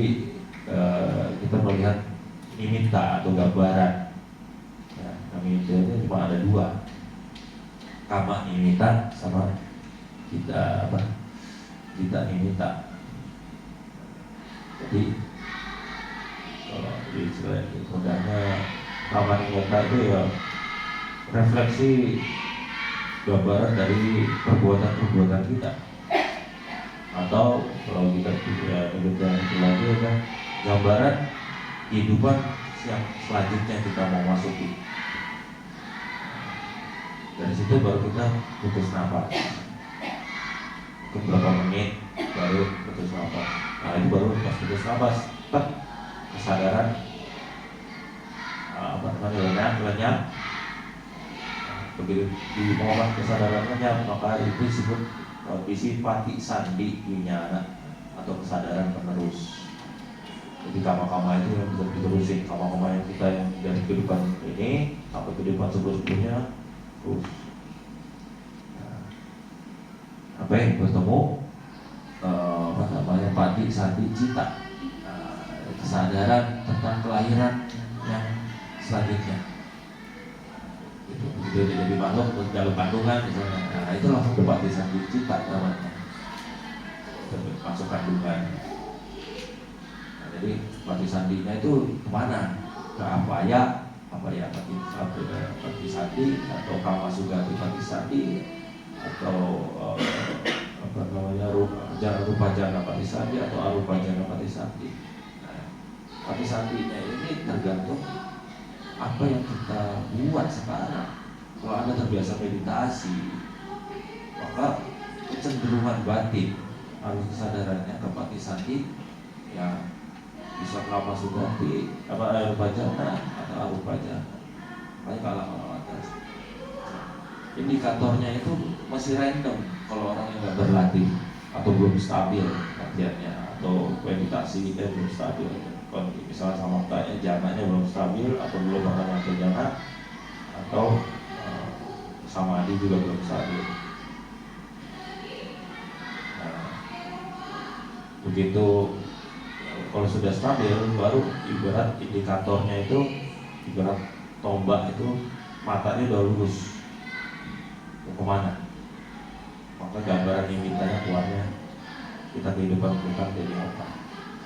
B: kita melihat nimitta atau gambaran. Ya, nimittanya cuma ada dua, kama nimitta sama kita nimitta. Jadi kalau di istilah mudahnya kama nimitta itu ya refleksi gambaran dari perbuatan-perbuatan kita, atau kalau kita tidak itu lagi kan gambaran kehidupan yang selanjutnya kita mau masuki. Dari situ baru kita putus nafas. Mungkin berapa menit baru putus nafas. Nah itu baru pas putus nafas, kesadaran lenyap. Begitu dimohon kesadaran lenyap, maka itu disebut visi pati sandi winyana atau kesadaran penerus. Jadi kama-kama itu yang bisa diterusin, kama-kama yang kita yang dari kehidupan ini sampai kehidupan sebelumnya terus. Nah, apa yang bertemu pati sandi cita, kesadaran tentang kelahiran yang selanjutnya. Itu jadi makhluk dalam kandungan misalnya. Nah, itu langsung pati sandi cita namanya. Masuk kandungan. Nah, jadi pati sandinya itu kemana? Ke apa ya pati sandi atau kama sugati pati sandi atau rupa jana pati sandi atau arupa jana pati sandi. Nah, pati sandinya ini tergantung apa yang kita buat sekarang. Kalau Anda terbiasa meditasi, maka kecenderungan batin harus kesadarannya ke pati sandi yang bisa kama sugati arupa jana atau arupa jana. Makanya kalau atas indikatornya itu masih random kalau orang yang nggak berlatih atau belum stabil latihannya atau meditasi belum stabil. Kalau misalnya sama tanya jananya belum stabil atau belum pernah nyampe jana atau samadhi juga belum stabil. Nah, begitu kalau sudah stabil baru ibarat indikatornya itu ibarat tombak itu matanya udah lurus mau kemana, maka gambaran yang mintanya keluarnya kita kehidupan kita jadi apa.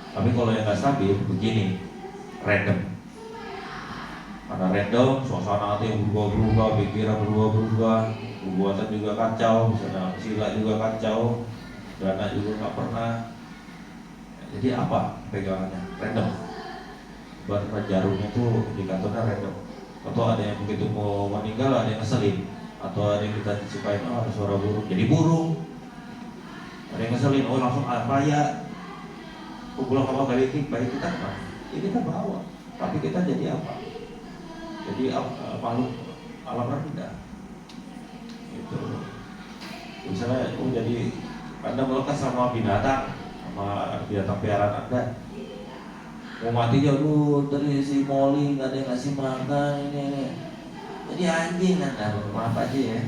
B: Tapi kalau yang nggak stabil begini random, karena random suasana hati yang berubah-berubah, pikiran berubah-berubah, perbuatan juga kacau, misalnya sila juga kacau, dana juga nggak pernah. Jadi apa pegangannya? Random. Buat jarumnya tuh indikatornya random. Atau ada yang begitu mau meninggal ada yang ngeselin, atau ada yang kita sukain ada suara burung jadi burung, ada yang ngeselin langsung apa ya pulang sama balik kita apa? Ini kita bawa, tapi kita jadi apa? Jadi makhluk alam rendah. Itu misalnya jadi Anda melekat sama binatang peliharaan Anda mau mati jauh dari si Molly nggak ada yang ngasih makan ini. Jadi anjing Anda maaf aja ya.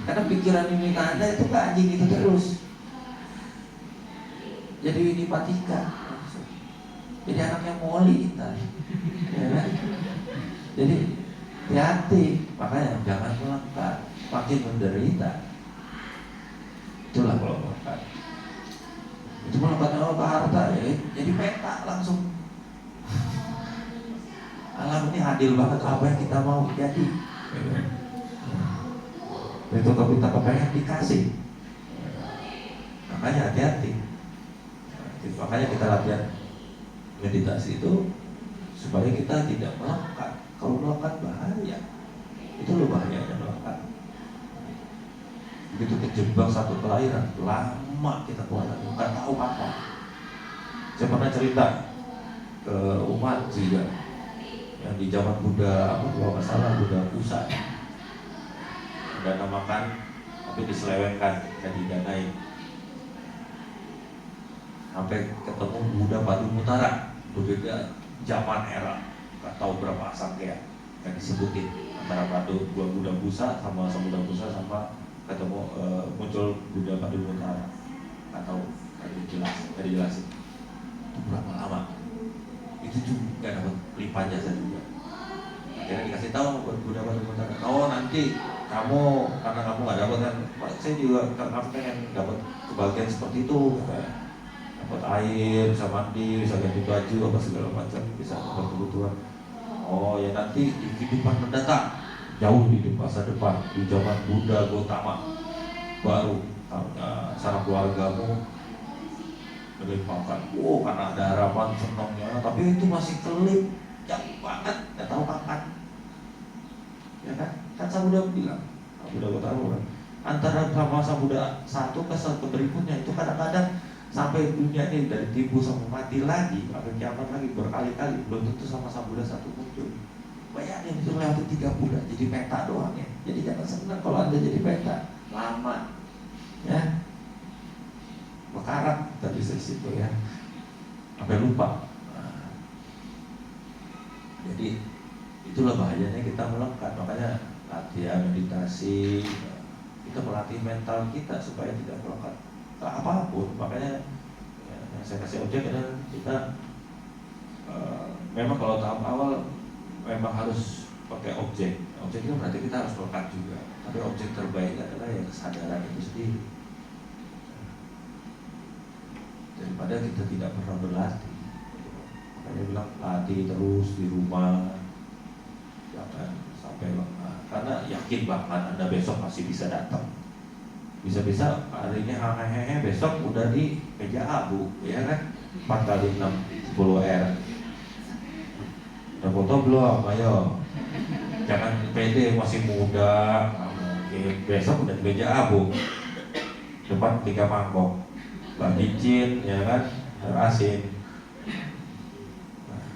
B: Karena pikiran ini Anda itu ke anjing itu terus. Jadi dipatikan. Jadi anaknya Molly kita. Ya kan? Jadi hati-hati, makanya jangan melekat, makin menderita. Itulah kalau melekat. Itu melekatnya ke harta ya, jadi peta langsung. Alam ini adil banget apa yang kita mau jadi. Itu kalau kita kepengen dikasih. Makanya hati-hati. Makanya kita latihan meditasi itu supaya kita tidak melekat. Kalau melekat bahaya. Itu loh bahayanya melekat. Begitu kejebak satu kelahiran, lama kita keluar, nggak tahu apa. Saya pernah cerita ke umat juga yang di zaman Buddha, kalau nggak salah Buddha Pusat, dana makan tapi diselewengkan, dan didanain. Sampai ketemu Buddha Padumutara, berbeda zaman era, nggak tahu berapa sangkya yang disebutin antara dua Buddha Pusat sama Buddha Pusat sama ketemu muncul Buddha Padumutara atau nggak dijelasin itu berapa lama. Itu juga dapat lipat jasa juga. Akhirnya dikasih tahu buat Buddha Padumutara, oh nanti kamu karena kamu nggak dapat kan, saya juga kamu pengen dapat kebahagiaan seperti itu, dapat air, bisa mandi, bisa ganti baju apa segala macam, bisa dapat kebutuhan. Oh ya nanti di kehidupan mendatang, jauh di masa depan, di zaman Buddha Gotama baru sana keluargamu melimpahkan. Oh karena ada harapan senangnya, tapi itu masih kelip jauh banget, nggak tahu kapan. Ya kan? Kan Sang Buddha bilang, Buddha Gotama antara masa Buddha satu ke satu berikutnya itu kadang-kadang sampai dunia ini dari timbul sampai mati lagi, sampai kiamat lagi berkali-kali, belum tentu sama Sang Buddha satu muncul. Bayangin itu lewati 3 bulan jadi peta doang ya. Jadi jangan senang kalau Anda jadi peta lama. ya berkarat tadi dari situ ya, sampai lupa. Nah, jadi itulah bahayanya kita melekat. Makanya latihan meditasi, kita melatih mental kita supaya tidak melekat ke apapun. Makanya ya, yang saya kasih objek adalah kita memang kalau tahap awal memang harus pakai objek. Objek itu berarti kita harus melekat juga. Tapi objek terbaik adalah yang kesadaran itu sendiri. Daripada kita tidak pernah berlatih. Makanya bilang latih terus di rumah, jangan sampai lengah. Karena yakin banget Anda besok masih bisa datang. Bisa-bisa hari ini hehehe, besok udah di meja abu, ya kan? 4 kali 6, 10 R. Udah foto belum? Ayo. Jangan pede, masih muda. Mungkin besok udah di meja abu. Depan 3 mangkok. Bagi cin, ya kan? Air asin. Nah,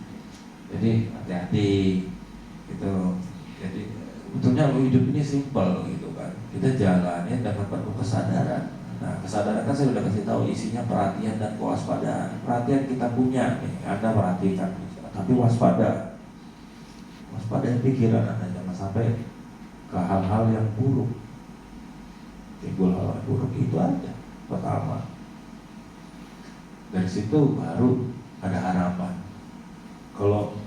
B: jadi hati-hati gitu. Jadi betulnya hidup ini simpel gitu kan. Kita jalanin dengan penuh kesadaran. Nah, kesadaran kan saya udah kasih tahu isinya perhatian dan kewaspadaan. Perhatian kita punya nih, Anda perhatikan, tapi waspada. Waspada pikiran Anda, jangan sampai ke hal-hal yang buruk. Timbul hal yang buruk itu aja pertama. Dari situ baru ada harapan. Kalau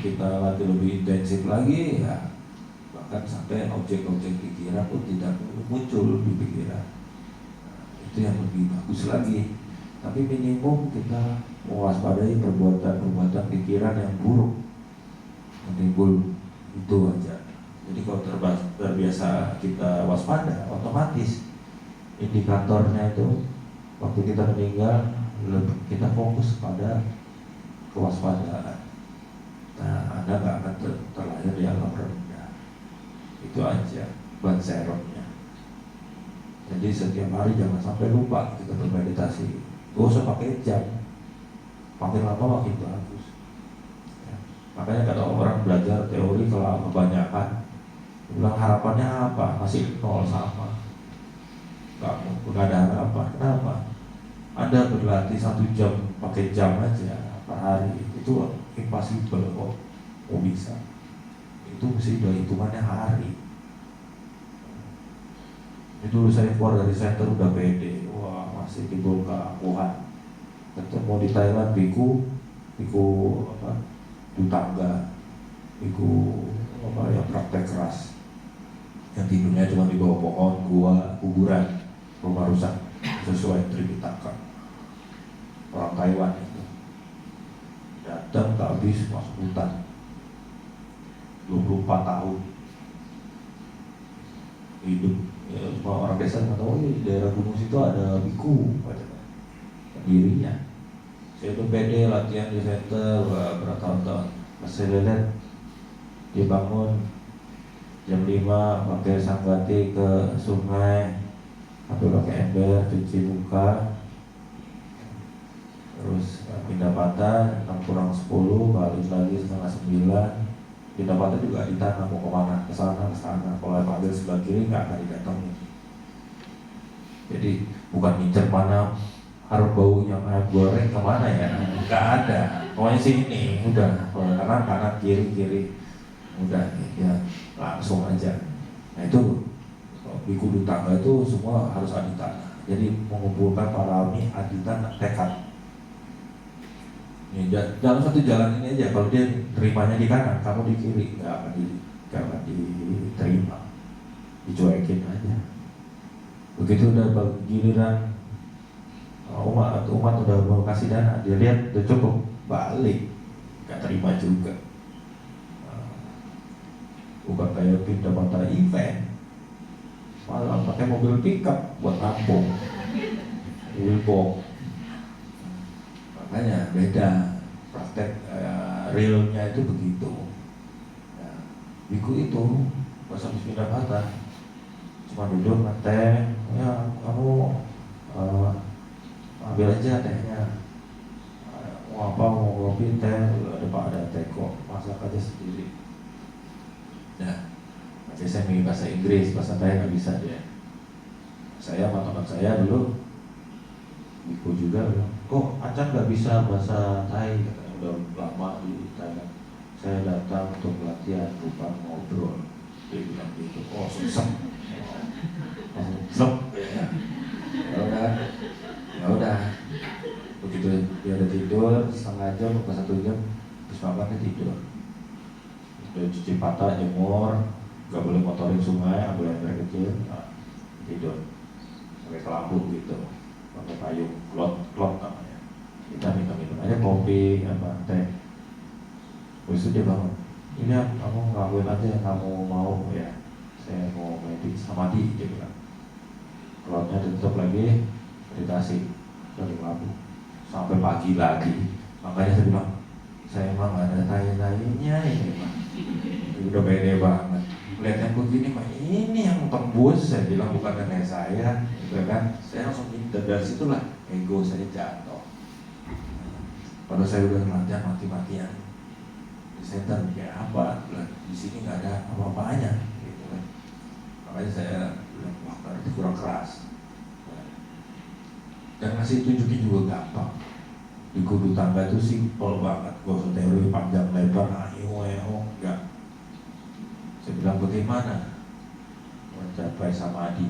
B: kita latih lebih intensif lagi, ya bahkan sampai objek-objek pikiran pun tidak muncul di pikiran. Nah, itu yang lebih bagus lagi. Tapi minimum kita mewaspadai perbuatan-perbuatan pikiran yang buruk yang timbul, itu aja. Jadi kalau terbiasa kita waspada, otomatis indikatornya itu waktu kita meninggal kita fokus pada kewaspadaan. Nah, Anda nggak akan terlahir di alam rendah. Itu aja ban serepnya. Jadi setiap hari jangan sampai lupa kita bermeditasi. Gak usah pakai jam, makin lama makin bagus ya. Makanya kata orang belajar teori kalau kebanyakan bilang harapannya apa? Masih nol sama. Gak ada harapan. Kenapa? Anda berlatih 1 jam pakai jam aja per hari, itu impossible kok. Oh bisa. Itu mesti udah hitungannya hari. Itu dulu saya keluar dari center udah pede. Wah, masih timbul keakuan. Ketemu di Thailand biku apa? Dutangga. Biku apa yang praktek keras. Yang tidurnya cuma di bawah pohon, gua, kuburan, rumah rusak sesuai Tripitaka. Orang Taiwan itu datang tak habis masuk hutan 24 tahun hidup ya, semua orang desa nggak tahu di daerah gunung situ ada biku dirinya. Saya tuh pede latihan di center bertahun-tahun. Pas saya lihat dia bangun jam 5 pakai sanggati ke sungai, sampai pakai ember cuci muka, terus pindah patah 6 kurang 10 balik lagi setengah 9. Pindah patah juga ditanam mau kemana, ke sana. Kalau ambil sebelah kiri nggak akan didatangin. Jadi bukan ngincer mana harus baunya ayam goreng kemana ya, nggak ada. Pokoknya sini udah kanan kiri udah ya langsung aja. Nah itu biku Dutangga itu semua harus aditana. Jadi mengumpulkan para almi aditana tekad. Ini dalam satu jalan ini aja, kalau dia terimanya di kanan, kamu di kiri, nggak akan diterima, dicuekin aja. Begitu udah giliran umat udah mau kasih dana, dia lihat udah cukup, balik, nggak terima juga. Bukan kayak pindah mata event, malah pakai mobil pickup buat nampung, mobil box. Makanya beda praktek realnya itu begitu. Ya, biku itu pas habis pindah patah cuma duduk ngeteh, ya kamu ambil aja tehnya, mau apa mau kopi teh ada teh kok, masak aja sendiri. Nah, saya bahasa Inggris, bahasa Thai nggak bisa dia. Saya sama teman saya dulu Iko juga bilang, kok Acan nggak bisa bahasa Thai, katanya udah lama di Thailand. Saya datang untuk latihan, bukan ngobrol. Dia bilang gitu, oh susah, langsung ya udah. Begitu dia udah tidur setengah jam atau 1 jam, terus makannya tidur. Udah cuci patah, jemur, nggak boleh motorin sungai, nggak boleh air kecil, nah, tidur pakai kelambu gitu, pakai payung, klot namanya. Kita minum aja kopi, apa teh. Terus itu dia bangun, ini kamu ngelakuin aja yang kamu mau ya. Saya mau samadhi, dia bilang. Klotnya ditutup lagi, meditasi, dari kelambu sampai pagi lagi. Makanya saya bilang, saya emang gak ada tanya-tanya ini mah. Udah pede banget. Lihat yang begini mah, ini yang tembus. Saya bilang bukan nenek saya, gitu kan. Saya langsung minta, dari situlah ego saya jatuh. Pada saya udah ngelajar mati-matian di center, kayak apa? Di sini nggak ada apa-apanya, gitu kan. Makanya saya bilang, wah berarti kurang keras. Dan ngasih tunjukin juga gampang. Di kudu tangga itu simpel banget, gak usah teori panjang lebar, enggak. Saya bilang bagaimana mencapai samadhi,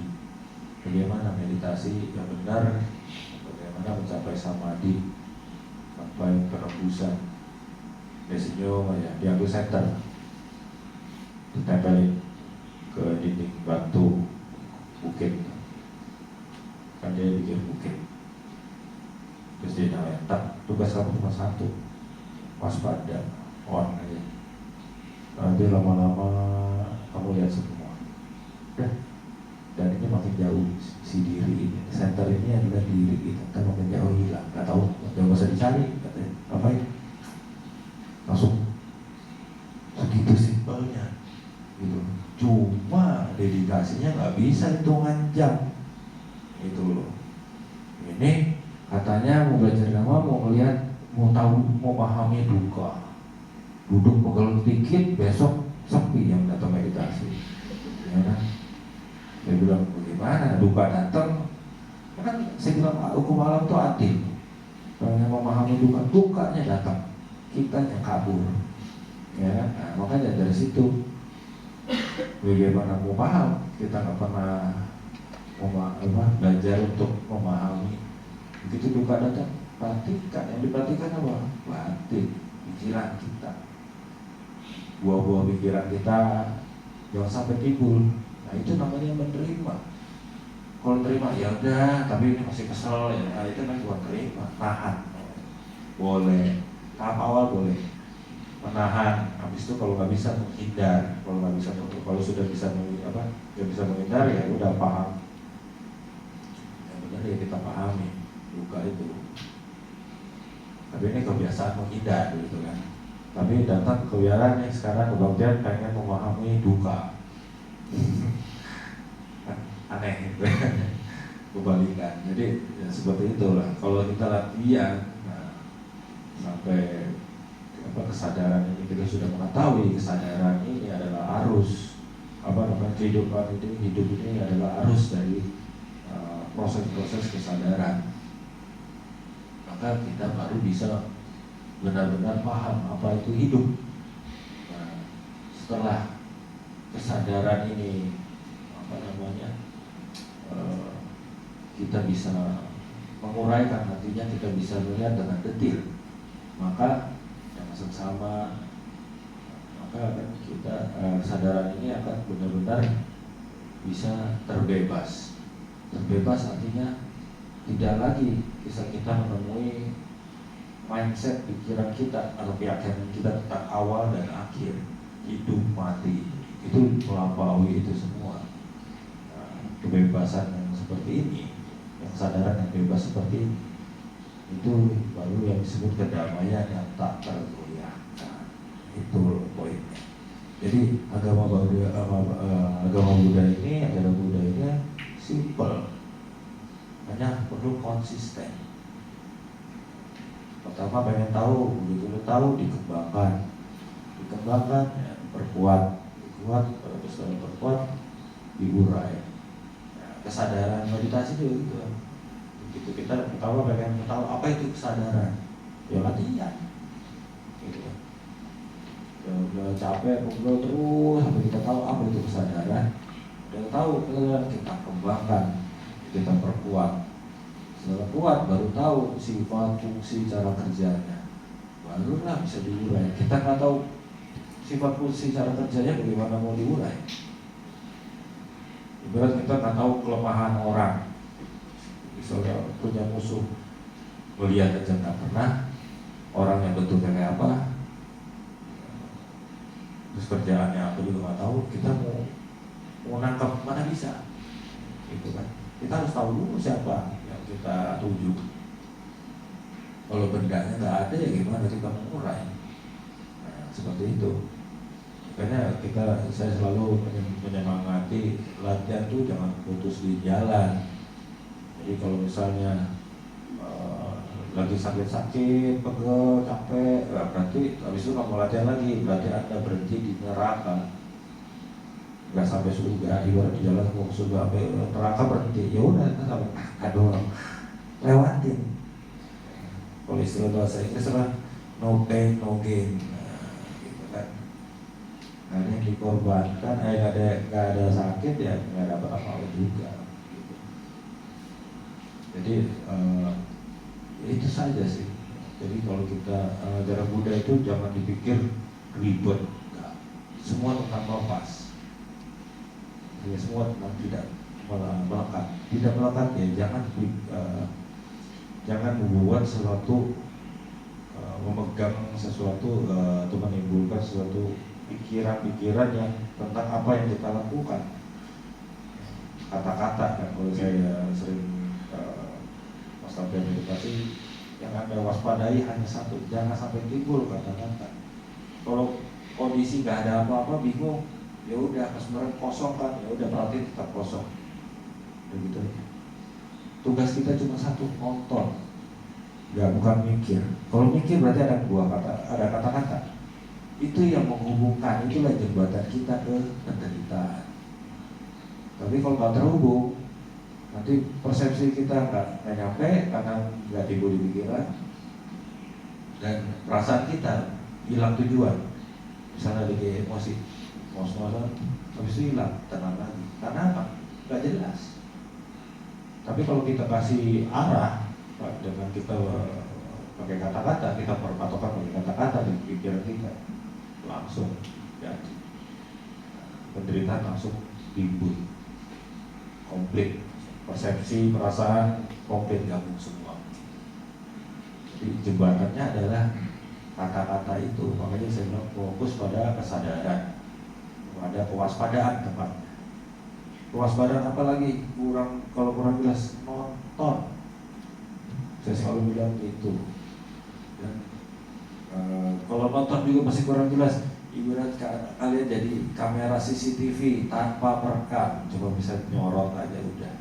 B: bagaimana meditasi yang benar, bagaimana mencapai samadhi sampai penebusan. Biasanya ya diambil center, ditempelin ke dinding batu bukit, kan dia bikin bukit. Terus dia nyawetak, tugas kamu cuma satu, waspada, on aja. Nanti lama-lama kamu lihat semua. Udah. Dan ini makin jauh si diri ini, center ini adalah diri kita, kan makin jauh hilang. Gak tahu, gak usah dicari, katanya. Ngapain? Langsung segitu simpelnya, gitu. Cuma dedikasinya nggak bisa hitungan jam, itu loh. Ini katanya mau belajar agama, mau ngeliat, mau tahu, mau pahami duka. Duduk pegel dikit, besok sepi yang datang meditasi. Ya kan? Saya bilang bagaimana? Duka datang, kan saya bilang hukum alam itu adil. Kalau yang memahami duka, dukanya datang, kitanya kabur. Ya kan? Nah, makanya dari situ, bagaimana mau paham? Kita nggak pernah belajar untuk memahami. Begitu duka datang, perhatikan. Yang diperhatikan apa? Batin, pikiran kita, buah-buah pikiran kita jangan sampai timbul. Nah itu namanya menerima. Kalau terima ya udah, tapi ini masih kesel ya. Nah, itu kan bukan terima, tahan. Boleh, tahap awal boleh menahan. Habis itu kalau nggak bisa menghindar. Kalau sudah bisa nggak bisa menghindar ya udah paham. Yang benar ya kita pahami duka itu. Tapi ini kebiasaan menghindar gitu kan. Tapi datang kebiasaan nih sekarang kemudian pengen memahami duka. Aneh gitu. Kebalikan. Jadi ya seperti itulah. Kalau kita latihan sampai kesadaran ini, kita sudah mengetahui kesadaran ini adalah arus kehidupan ini, hidup ini adalah arus dari proses-proses kesadaran. Maka kita baru bisa benar-benar paham apa itu hidup. Nah, setelah kesadaran ini kita bisa menguraikan, nantinya kita bisa melihat dengan detil, maka jangan seksama, maka kita kesadaran ini akan benar-benar bisa terbebas. Terbebas artinya tidak lagi bisa kita menemui mindset pikiran kita atau keyakinan kita tentang awal dan akhir, hidup mati, itu melampaui itu semua. Nah, kebebasan yang seperti ini, yang kesadaran yang bebas seperti ini, itu baru yang disebut kedamaian yang tak tergoyahkan. Itu poinnya. Jadi agama Buddha ini simple, hanya perlu konsisten. Pertama pengen tahu, begitu lo tahu dikembangkan ya, diperkuat, terus diurai. Ya, kesadaran meditasi juga gitu. Begitu kita pertama pengen tahu apa itu kesadaran, ya latihan gitu. Udah capek ngobrol terus sampai kita tahu apa itu kesadaran. Udah tahu kesadaran, kita kembangkan, kita perkuat. Setelah kuat baru tahu sifat, fungsi, cara kerjanya, barulah bisa diurai. Kita nggak tahu sifat, fungsi, cara kerjanya, bagaimana mau diurai. Ibarat kita nggak tahu kelemahan orang, misalnya punya musuh, melihat aja nggak pernah orangnya bentuknya kayak apa, terus kerjaannya apa juga nggak tahu, kita mau nangkap mana bisa, gitu kan? Kita harus tahu dulu siapa yang kita tuju. Kalau bendanya nggak ada, ya gimana kita mengurai? Nah, seperti itu. Makanya saya selalu menyemangati latihan itu jangan putus di jalan. Jadi kalau misalnya lagi sakit-sakit, pegel, capek, berarti habis itu nggak mau latihan lagi, berarti Anda berhenti di neraka. Nggak sampai surga, ibarat di jalan mau ke surga sampai neraka berhenti, ya udah sampai neraka doang, lewatin. Kalau istilah bahasa Inggris adalah no pain no gain, gitu kan. Nah, ini yang dikorbankan, nggak ada sakit ya nggak dapat apa-apa juga. Gitu. Jadi itu saja sih. Jadi kalau kita ajaran Buddha itu jangan dipikir ribet, enggak. Semua tentang lepas. Ya, semua tentang tidak melekat. Tidak melekat ya jangan membuat sesuatu memegang sesuatu atau menimbulkan sesuatu pikiran-pikiran yang tentang apa yang kita lakukan. Kata-kata kan, kalau saya sering sampai meditasi, yang Anda waspadai hanya satu, jangan sampai timbul kata-kata. Kalau kondisi nggak ada apa-apa, bingung, ya udah sebenarnya kosong kan, ya udah berarti tetap kosong. Begitu. Tugas kita cuma satu, nonton, bukan mikir. Kalau mikir berarti ada ada kata-kata. Itu yang menghubungkan, itulah jembatan kita ke penderitaan. Tapi kalau nggak terhubung, nanti persepsi kita nggak nyampe karena nggak timbul di pikiran, dan perasaan kita hilang tujuan. Misalnya lagi emosi, habis itu hilang, tenang lagi. Karena apa? Nggak jelas. Tapi kalau kita kasih arah dengan kita pakai kata-kata, kita berpatokan pakai kata-kata di pikiran kita, langsung jadi penderitaan langsung timbul, komplit. Persepsi, perasaan komplit gabung semua. Jadi jembatannya adalah kata-kata itu. Makanya saya bilang fokus pada kesadaran, pada kewaspadaan tepatnya. Kewaspadaan apalagi kalau kurang jelas, nonton. Saya selalu bilang gitu. Dan kalau nonton juga masih kurang jelas, ibarat kalian jadi kamera CCTV tanpa perekam, coba bisa nyorot aja udah.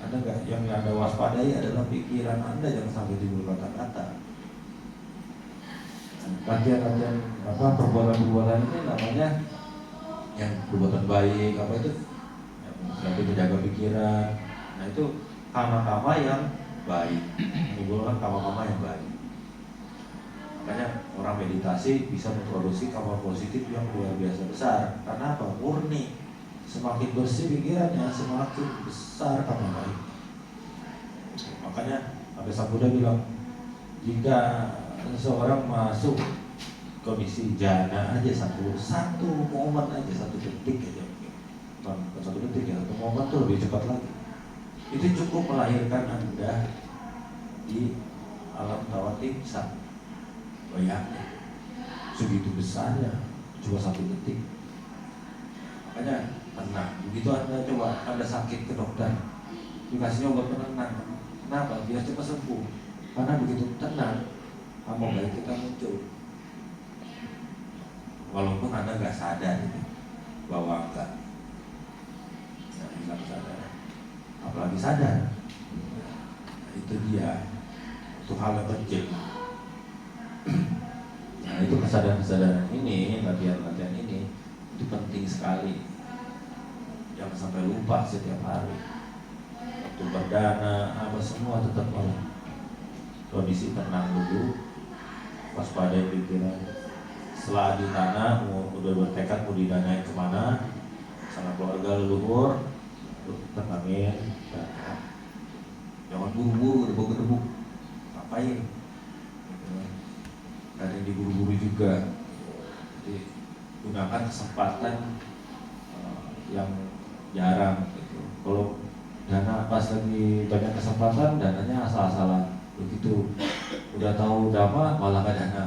B: Ada nggak yang Anda waspadai adalah pikiran Anda, jangan sampai timbul kata-kata. Latihan-latihan perbuatan-perbuatan ini namanya yang perbuatan baik, apa itu? Yang menjaga pikiran. Nah itu kama-kama yang baik, menimbulkan kama-kama yang baik. Makanya orang meditasi bisa memproduksi kama positif yang luar biasa besar. Karena apa? Murni. Semakin bersih pikirannya, semakin besar karma baik. Makanya sampai Sang Buddha bilang, jika seseorang masuk kondisi jana aja satu momen aja, satu detik aja, bukan satu detik ya, satu momen tuh lebih cepat lagi. Itu cukup melahirkan Anda di alam bawah imsak. Bayangin, segitu besarnya, cuma satu detik. Makanya tenang. Begitu Anda coba, Anda sakit ke dokter, dikasih obat penenang. Kenapa? Biar cepat sembuh. Karena begitu tenang, kamu baik kita muncul. Walaupun Anda nggak sadar itu, bahwa enggak, hilang sadar. Apalagi sadar, nah, itu dia, itu hal yang kecil. Nah itu kesadaran-kesadaran ini, latihan-latihan ini itu penting sekali. jangan sampai lupa setiap hari. Waktu berdana apa semua tetap kondisi tenang dulu, waspada pikiran. Setelah di tanah udah bertekad mau didanai kemana, sama keluarga leluhur, tenangin, jangan buru-buru gedebuk-gedebuk, ngapain? Dan yang diburu-buru juga. Jadi gunakan kesempatan yang jarang gitu. Kalau dana pas lagi banyak kesempatan, dananya asal-asalan. Begitu udah tahu dama malah gak dana,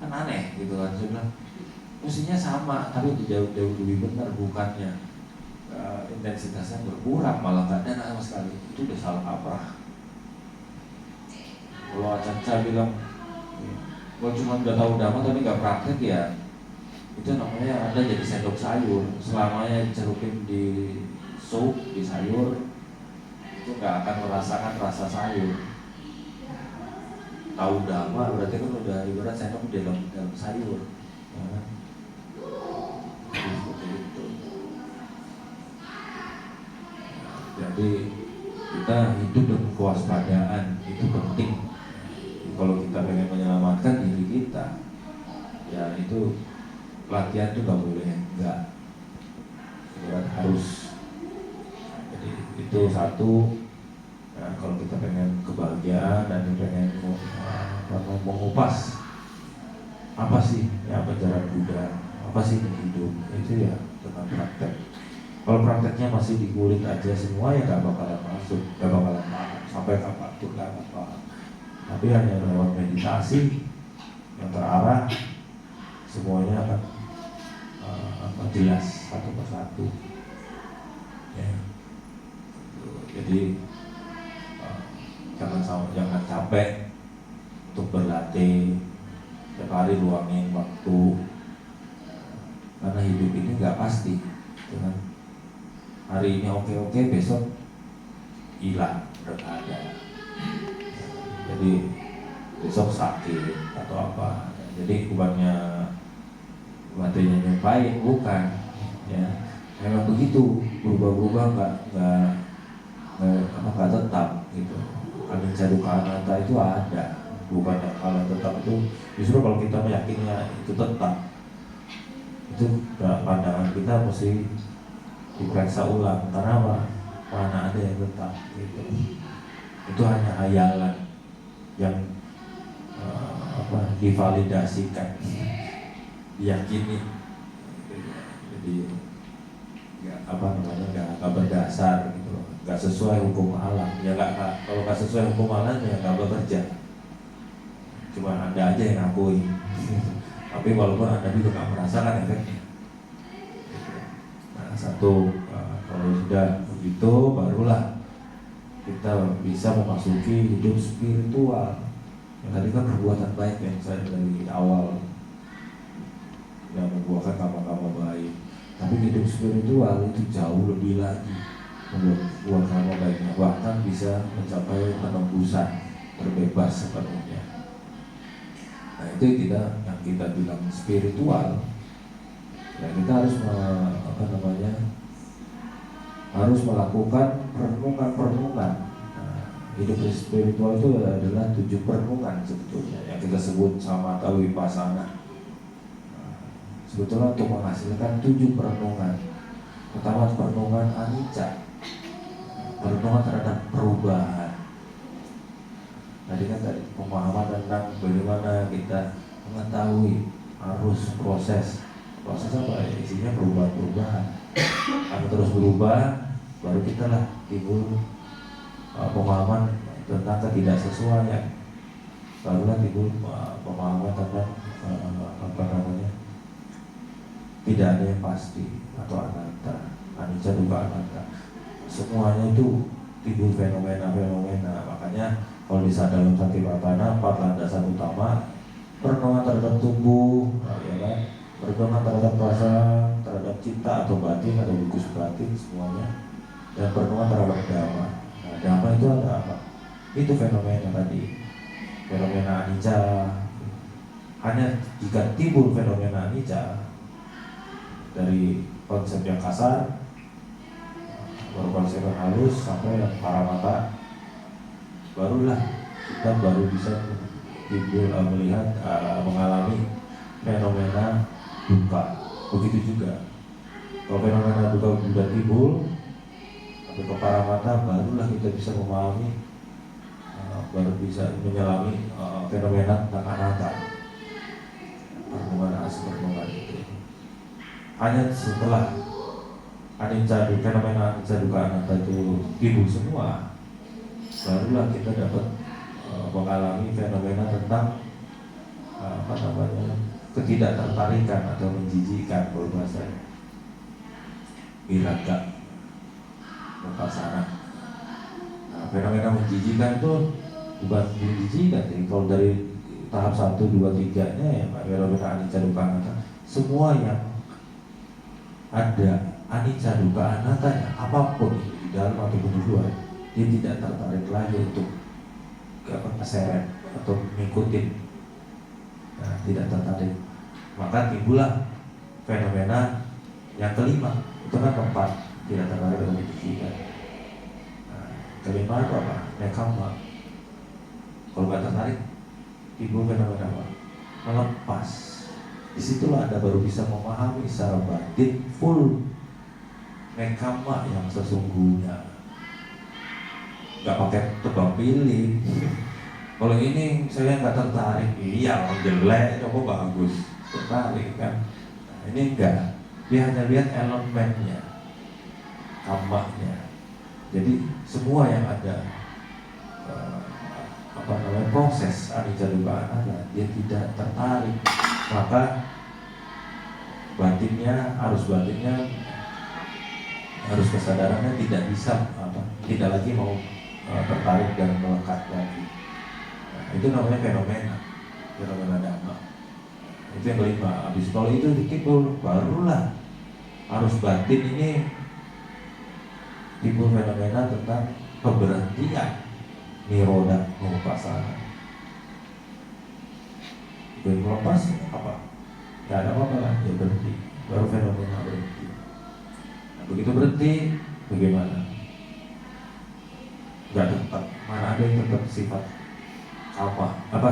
B: kan aneh gitu kan. Saya bilang mestinya sama, tapi jauh-jauh lebih benar, bukannya intensitasnya berkurang malah gak dana sama sekali. Itu udah salah kaprah. Kalau Acan bilang kalau cuma udah tahu dhamma tapi nggak praktek, ya itu namanya Anda jadi sendok sayur. Selamanya dicelupin di sup, di sayur, itu nggak akan merasakan rasa sayur. Tahu dhamma berarti kan udah ibarat sendok di dalam sayur, ya kan? Jadi seperti itu. Jadi kita hidup dengan kewaspadaan itu penting. Kalau kita pengen menyelamatkan diri kita, ya itu latihan itu nggak boleh enggak, harus. Jadi itu satu. Nah, kalau kita pengen kebahagiaan dan pengen mengupas apa sih ya ajaran Buddha, apa sih hidup, itu ya dengan praktek. Kalau prakteknya masih di kulit aja semua, ya nggak bakalan masuk, nggak bakalan paham sampai kapanpun nggak akan paham. Tapi hanya lewat meditasi yang terarah, semuanya akan jelas satu persatu. Ya. Jadi jangan capek untuk berlatih, setiap hari luangin waktu, karena hidup ini nggak pasti, kan? Hari ini oke, besok hilang, udah nggak ada. Jadi besok sakit atau apa, jadi bukannya baterainya nyumpain, bukan, ya memang begitu, berubah-ubah nggak tetap gitu. Anicca dukkha anatta itu ada, bukan hal yang tetap. Itu justru kalau kita meyakinnya itu tetap, itu pandangan kita mesti diperiksa ulang. Karena apa? Mana ada yang tetap gitu. Itu hanya hayalan yang divalidasikan, diyakini. Jadi nggak berdasar gitu, nggak sesuai hukum alam. Ya kalau nggak sesuai hukum alam ya nggak bekerja. Cuma Anda aja yang ngakui. Tapi walaupun Anda juga nggak merasakan efeknya. Nah, kalau sudah begitu, barulah kita bisa memasuki hidup spiritual. Yang tadi kan perbuatan baik yang saya dari awal, yang membuahkan karma-karma baik. Tapi hidup spiritual itu jauh lebih lagi membuat karma baiknya, bahkan bisa mencapai penembusan, terbebas sepenuhnya. Nah, itu yang kita bilang spiritual. Ya, kita harus harus melakukan perenungan. Hidup spiritual itu adalah 7 perenungan sebetulnya yang kita sebut sama atau vipassana. Sebetulnya untuk menghasilkan 7 perenungan. Pertama, perenungan anicca, perenungan terhadap perubahan. Tadi pemahaman tentang bagaimana kita mengetahui arus proses apa? Isinya perubahan. Akan terus berubah, baru kita timbul pemahaman tentang ketidaksesuaian, barulah timbul pemahaman tentang tidak ada yang pasti atau anatta, anicca dukkha anatta. Semuanya itu timbul fenomena. Makanya kalau di dalam Satipatthana 4 landasan utama, perenungan terhadap tubuh, ya kan? Perenungan terhadap perasaan, terhadap cinta atau batin atau gugus batin semuanya, dan perenungan terhadap dhamma. Dhamma itu ada apa? Itu fenomena tadi, fenomena anicca. Hanya jika timbul fenomena anicca dari konsep yang kasar, baru konsep yang halus sampai yang paramata, barulah kita baru bisa melihat mengalami fenomena duka. Begitu juga kalau fenomena duka sudah timbul sampai ke paramata, barulah kita bisa memahami, baru bisa menyelami fenomena tentang anatta, pertemuan asli pertemuan itu. Hanya setelah fenomena anicca dukkha anatta itu timbul semua, barulah kita dapat mengalami fenomena tentang ketidaktertarikan atau menjijikkan, kalau bahasanya viraga vipassana. Fenomena menjijikkan itu bukan menjijikkan. Jadi kalau dari tahap 1, 2, 3 nya ya fenomena anicca dukkha anatta, semua yang ada anicca dukkha anattanya, apapun itu di dalam ataupun di luar, dia tidak tertarik lagi untuk keseret atau mengikuti, tidak tertarik. Maka timbullah fenomena yang kelima, itu kan keempat, tidak tertarik atau menjijikkan. Kelima itu apa? Nekkhamma. Kalau nggak tertarik, timbul fenomena apa? Melepas. Disitulah Anda baru bisa memahami secara batin full nekkhamma yang sesungguhnya. Nggak pakai tebang pilih. Kalau ini saya nggak tertarik, iya orang jelek, coba bagus, tertarik kan. Nah, ini enggak, dia hanya lihat elemennya, kammanya. Jadi semua yang ada proses anicca dukkha anatta, dia tidak tertarik. Maka harus kesadarannya tidak bisa tidak lagi mau tertarik dan melekat lagi. Itu namanya fenomena dhamma. Itu yang kelima. Habis kalau itu timbul, barulah arus batin ini timbul fenomena tentang keberhentian nirodha nupassana. Dan melepas apa? Tidak ada apa-apa lah, ya berhenti. Baru fenomena berhenti. Nah, begitu berhenti, bagaimana? Gak tetap. Mana ada yang tetap sifat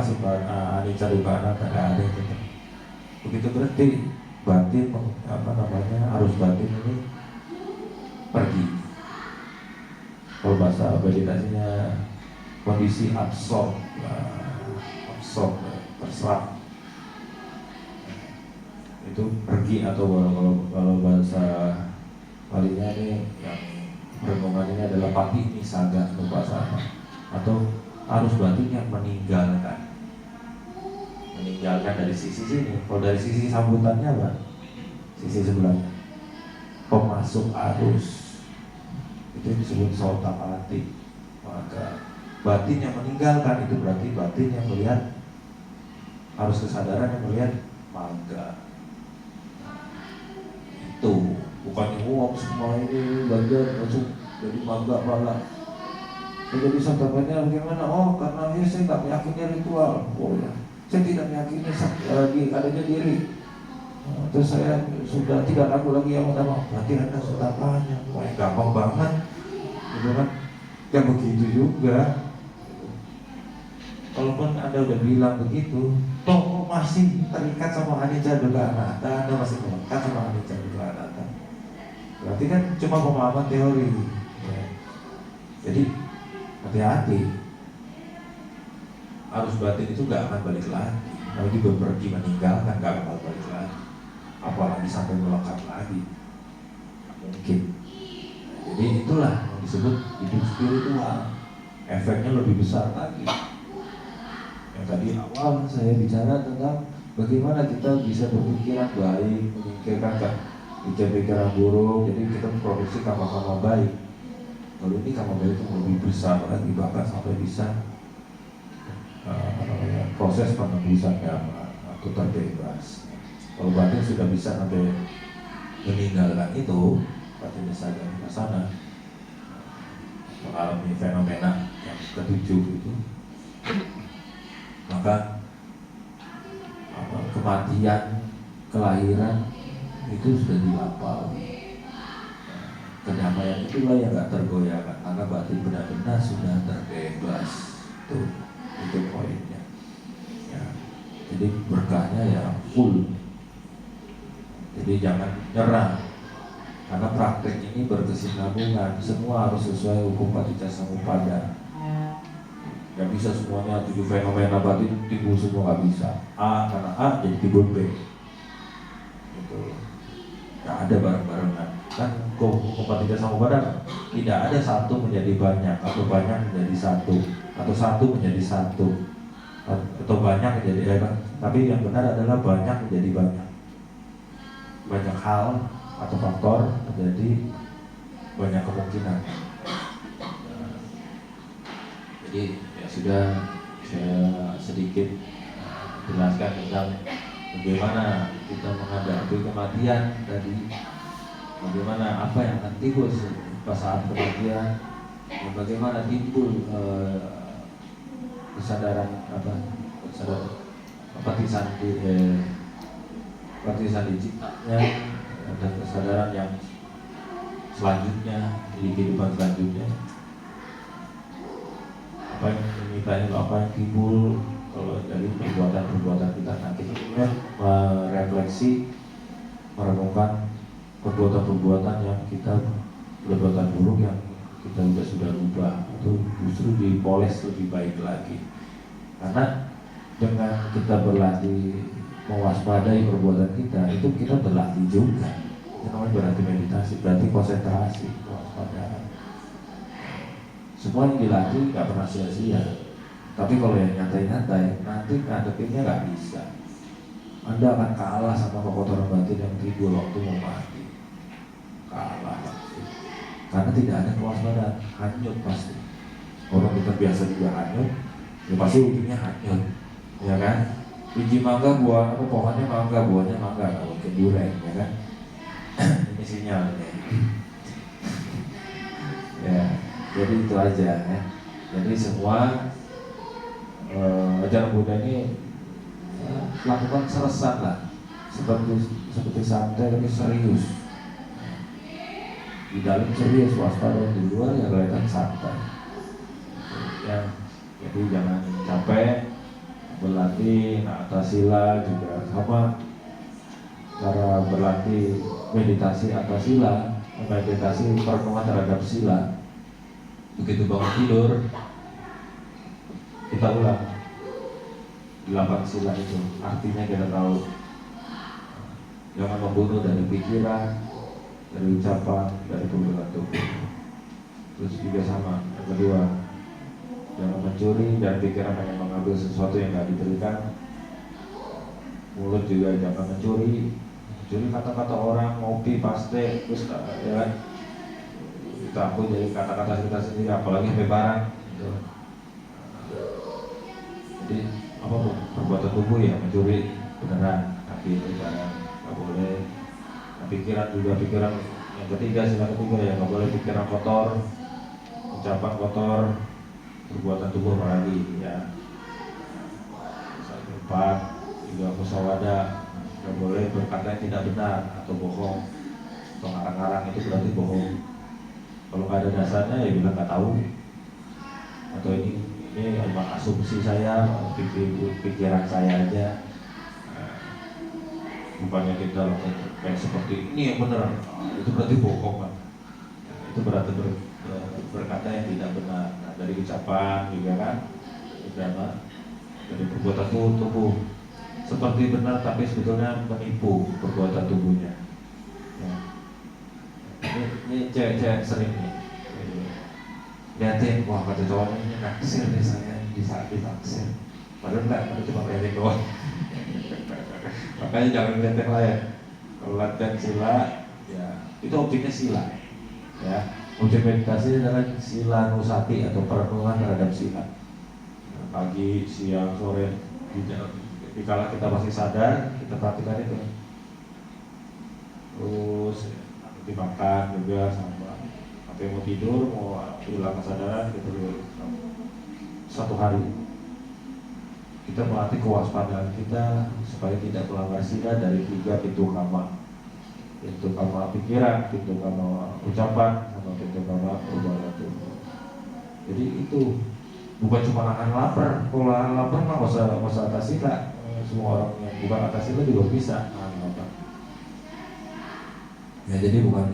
B: sifat anicca dukkha anatta, tidak ada yang tetap. Begitu berhenti, batin arus batin ini pergi. Kalau bahasa meditasinya kondisi absorb, terserap, itu pergi. Atau kalau bahasa palingnya ini yang renungan ini adalah patinissagga nupassana, atau arus batin yang meninggalkan dari sisi sini. Kalau dari sisi sambutannya apa? Sisi sebelahnya, pemasuk arus, itu disebut sotapati. Maka batin yang meninggalkan itu berarti batin yang melihat, harus kesadaran yang melihat magga. Itu bukannya semua ini belajar langsung jadi magga pala. Jadi sampai bagaimana? Karena saya nggak meyakini ritual. Ya, saya tidak meyakini lagi adanya diri. Terus saya sudah tidak ragu lagi yang utama. Berarti Anda sudah tanya, gampang banget, gitu kan? Ya begitu juga. Kalaupun Anda udah bilang begitu, toh masih terikat sama anicca dukkha anatta, Anda masih melekat sama anicca dukkha anatta. Berarti kan cuma pemahaman teori. Ya. Jadi hati-hati, arus batin itu gak akan balik lagi. Kalau dia pergi meninggalkan, gak akan balik lagi. Apalagi sampai melekat lagi, mungkin. Jadi itulah yang disebut hidup spiritual. Efeknya lebih besar lagi. Yang tadi awal saya bicara tentang bagaimana kita bisa berpikiran baik, memikirkan pikiran buruk. Jadi kita memproduksi karma-karma baik. Kalau ini karma baik itu lebih besar lagi, bahkan sampai bisa proses penembusan dhamma atau terbebas. Kalau batin sudah bisa sampai meninggalkan itu, batin saja ke sana, mengalami fenomena yang ketujuh itu, maka kematian, kelahiran itu sudah dilampaui. Kedamaian itulah yang gak tergoyahkan, karena batin benar-benar sudah terbebas. Itu poinnya. Ya. Jadi berkahnya ya full. Jadi jangan nyerah, karena praktek ini berkesinambungan. Semua harus sesuai hukum Paticcasamuppada. Gak bisa semuanya 7 fenomena batin timbul semua, gak bisa. A karena A jadi timbul B. Gitu. Gak ada bareng-barengan. Kan hukum Paticcasamuppada tidak ada satu menjadi banyak, atau banyak menjadi satu, atau satu menjadi satu, atau banyak menjadi tapi yang benar adalah banyak menjadi banyak. Banyak hal atau faktor menjadi banyak kemungkinan. Jadi ya sudah, saya sedikit jelaskan tentang bagaimana kita menghadapi kematian tadi, bagaimana apa yang akan timbul pas saat kematian, dan bagaimana timbul kesadaran partisan diciptanya, dan kesadaran yang selanjutnya di kehidupan selanjutnya. Apa yang dimintain, apa yang timbul kalau dari perbuatan-perbuatan kita nanti, merefleksi, merenungkan perbuatan-perbuatan yang kita, perbuatan buruk yang kita sudah rubah, itu justru dipoles lebih baik lagi. Karena dengan kita berlatih mewaspadai perbuatan kita, itu kita berlatih juga. Itu namanya berarti meditasi, berarti konsentrasi, kewaspadaan. Semua yang dilatih gak pernah sia-sia. Tapi kalau yang nyantai-nyantai, nanti ngadepinnya gak bisa. Anda akan kalah sama kekotoran batin yang timbul waktu mau mati. Kalah pasti. Karena tidak ada kewaspadaan, hanyut pasti. Orang kita biasa juga hanyut, ya pasti ujungnya hanyut, ya kan? Biji mangga, buah apa, pohonnya mangga, buahnya mangga, nggak mungkin durian, ya kan? Ini sinyalnya. Ya, jadi itu aja ya. Jadi semua ajaran Buddha ini lakukan seresan lah, seperti santai tapi serius. Di dalam serius, waspada, di luar ya kelihatan santai. Ya, jadi jangan capek berlatih. Atas sila juga sama, cara berlatih meditasi atas sila, meditasi perenungan terhadap sila. Begitu bangun tidur, kita ulang 8 sila itu. Artinya kita tahu, jangan membunuh dari pikiran, dari ucapan, dari perbuatan tubuh. Terus juga sama, yang kedua, jangan mencuri, dan pikiran hanya mengambil sesuatu yang tidak diberikan. Mulut juga jangan mencuri kata-kata orang, ngopi, paste, terus ya kan, kita aku jadi kata-kata kita sendiri, apalagi sampai barang gitu. Jadi apapun perbuatan tubuh ya mencuri beneran, tapi itu jangan, nggak boleh. Nah, pikiran juga, pikiran yang ketiga, sila ketiga ya, nggak boleh pikiran kotor, ucapan kotor, perbuatan tubuh apalagi ya. Keempat juga musyawadah, nggak boleh berkata yang tidak benar atau bohong atau ngarang-ngarang, itu berarti bohong. Kalau nggak ada dasarnya ya bilang nggak tahu, atau ini cuma asumsi saya, pikiran saya aja. Bukannya kita kayak seperti ini yang benar, itu berarti bohong kan. Itu berarti berkata yang tidak benar. Nah, dari ucapan juga kan, dari perbuatan tubuh seperti benar tapi sebetulnya menipu perbuatan tubuhnya. Ya. Ini cewek-cewek sering nih, liatin, wah kata cowoknya ini naksir deh saya di saat ditaksir. Padahal enggak, itu cuma liatin doang. Makanya jangan lihat yang lain. Kalau latihan sila, ya itu objeknya sila. Ya, objek meditasi adalah sila nusati atau perenungan terhadap sila. Pagi, siang, sore, di kala kita masih sadar, kita praktikkan itu. Terus dimakan juga sama. Sampai mau tidur, mau hilang kesadaran, gitu dulu. Satu hari kita melatih kewaspadaan kita supaya tidak melanggar sila dari 3 pintu kamar. pintu sama pikiran, pintu sama ucapan, sama pintu sama perubahan tubuh. Jadi itu bukan cuma nahan lapar. Kalau nahan lapar mah nggak usah atasila. Semua orang yang bukan atasila juga bisa nahan lapar. Ya jadi bukan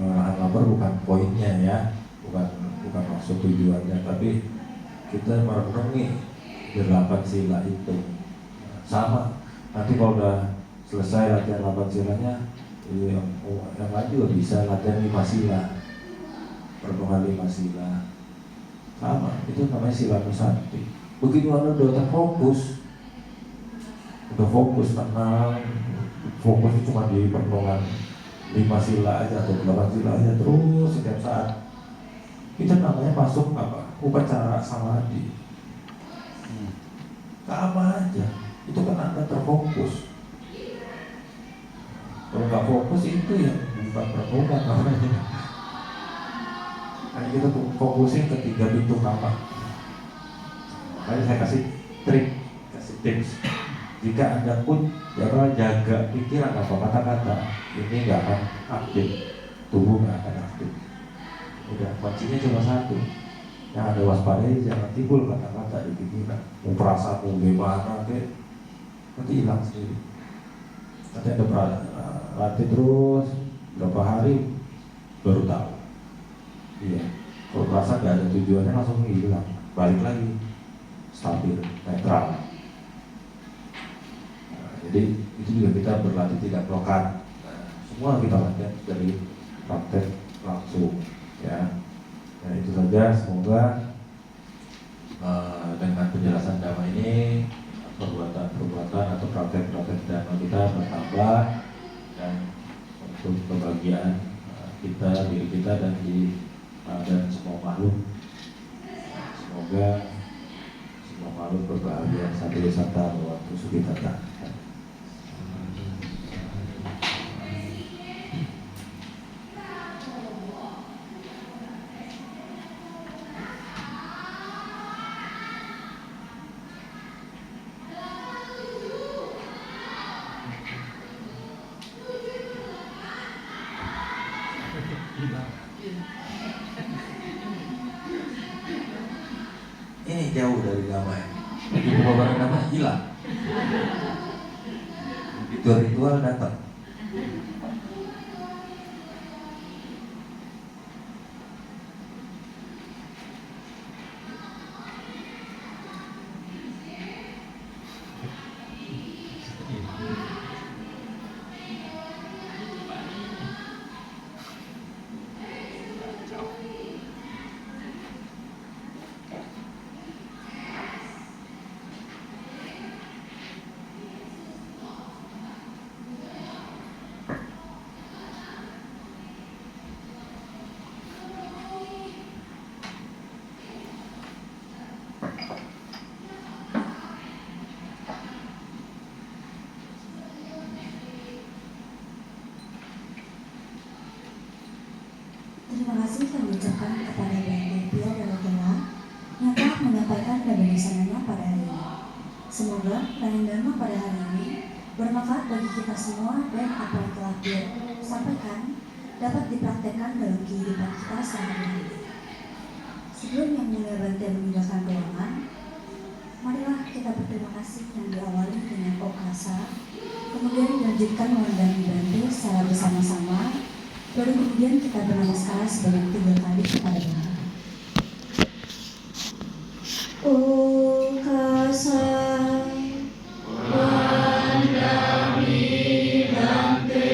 B: nahan lapar bukan poinnya ya, bukan maksud tujuannya, tapi kita merenungi 8 sila itu sama. Nanti kalau udah selesai latihan 8 silanya, yang lain juga bisa latihan 5 sila, perenungan 5 sila sama. Itu namanya sila nusanti. Begitu Anda udah terfokus, udah fokus, tenang, fokus cuma di perenungan 5 sila aja atau 8 sila aja terus setiap saat, itu namanya masuk apa? Upacara samadhi. Sama aja, itu kan Anda terfokus. Kalau nggak fokus itu ya bukan perenungan namanya. Karena kita fokusin ke 3 pintu kamar. Makanya saya kasih tips. Jika Anda pun jaga pikiran apa kata-kata, ini nggak akan aktif, tubuh nggak akan aktif. Udah, kuncinya cuma satu. Yang ada waspadai, jangan timbul kata-kata di pikiran. Mau perasaan mau gimana deh, nanti hilang sendiri. Nanti ada latih terus berapa hari baru tahu. Iya, kalau perasaan nggak ada tujuannya langsung hilang, balik lagi stabil, netral. Jadi itu juga kita berlatih tidak blokan. Semua kita latihan dari praktek langsung ya. Nah itu saja, semoga dengan penjelasan dhamma ini perbuatan atau praktek-praktek dhamma kita bertambah, dan untuk kebahagiaan kita, diri kita dan semua makhluk. Semoga semua makhluk berbahagia sampai wisata waktu sukitata. Ini jauh dari damai. Begitu bawa damai hilang. Begitu ritual datang.
C: Terima kasih kami ucapkan kepada Bante Pio Dalogala yang telah menyampaikan kebijaksananya pada hari ini. Semoga pelayanan Dharma pada hari ini bermanfaat bagi kita semua, dan apa yang telah Pio sampaikan dapat dipraktekkan dalam kehidupan kita sehari-hari. Sebelum Yang Mulia Bante meninggalkan ruangan, marilah kita berterima kasih yang diawali dengan okasa, kemudian dilanjutkan mengundang Bante secara bersama-sama, baru kemudian kita bernamaskara sebanyak 3 kali kepada Bante. Okasa
D: Wandami Bante.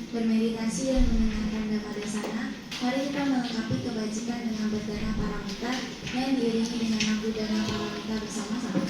A: bermeditasi dan mendengarkan Dhammadesana, mari kita melengkapi kebajikan dengan berdana paramita yang diiringi dengan lagu dana paramita bersama-sama.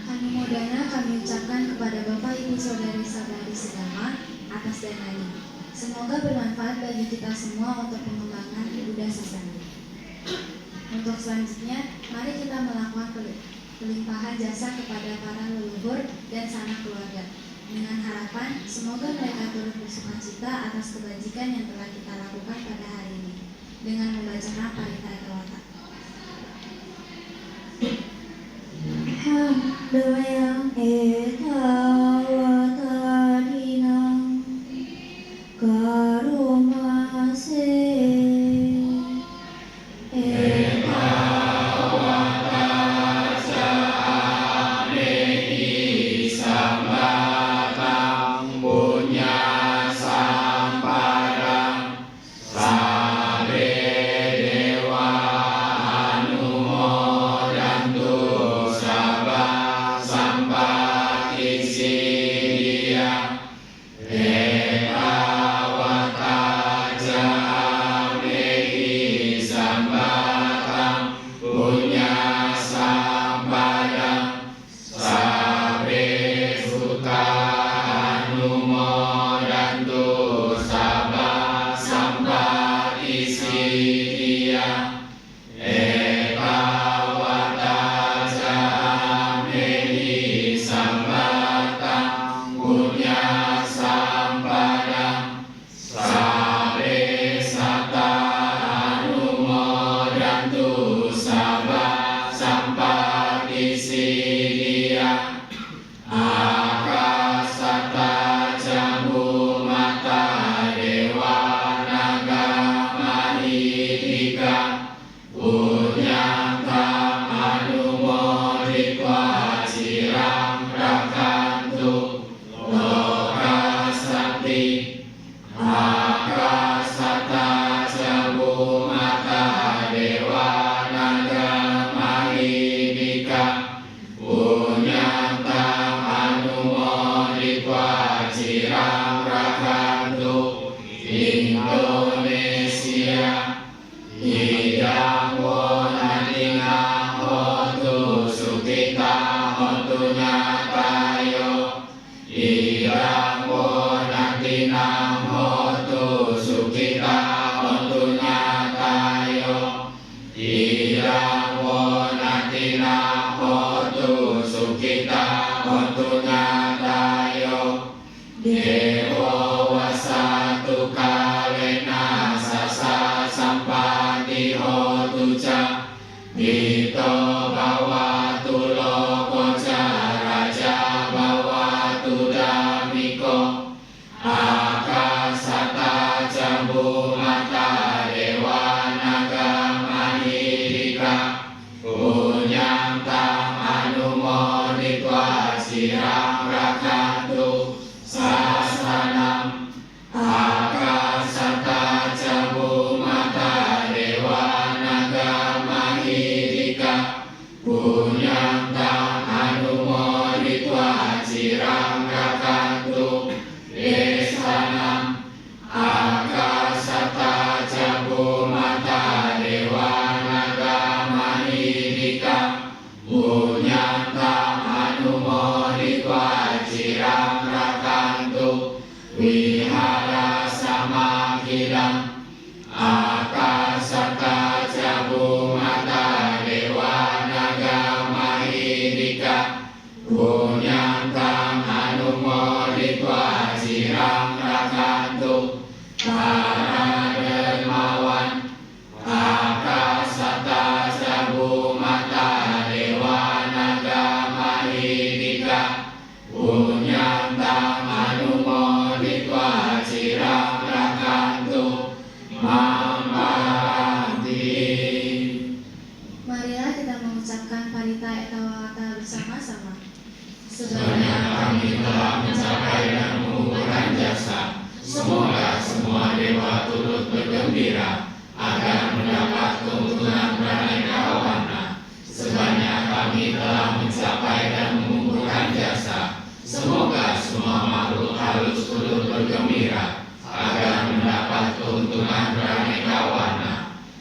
A: Anumodana kami ucapkan kepada Bapak Ibu Saudari-saudari sedama atas dananya. Semoga bermanfaat bagi kita semua untuk pengembangan Buddha Sasana. Untuk selanjutnya, mari kita melakukan pelimpahan jasa kepada para leluhur dan sanak keluarga. Dengan harapan, semoga mereka turut bersukacita atas kebajikan yang telah kita lakukan pada hari ini. Dengan membacakan Paritaratawata.
C: Doyang etawatadinang karomase
D: Punyang tang anumoditwa cirang bergembira, agar mendapat keuntungan beraneka warna. Sebanyak kami telah mencapai dan mengumpulkan jasa, semoga semua makhluk halus turut bergembira, agar mendapat keuntungan beraneka warna.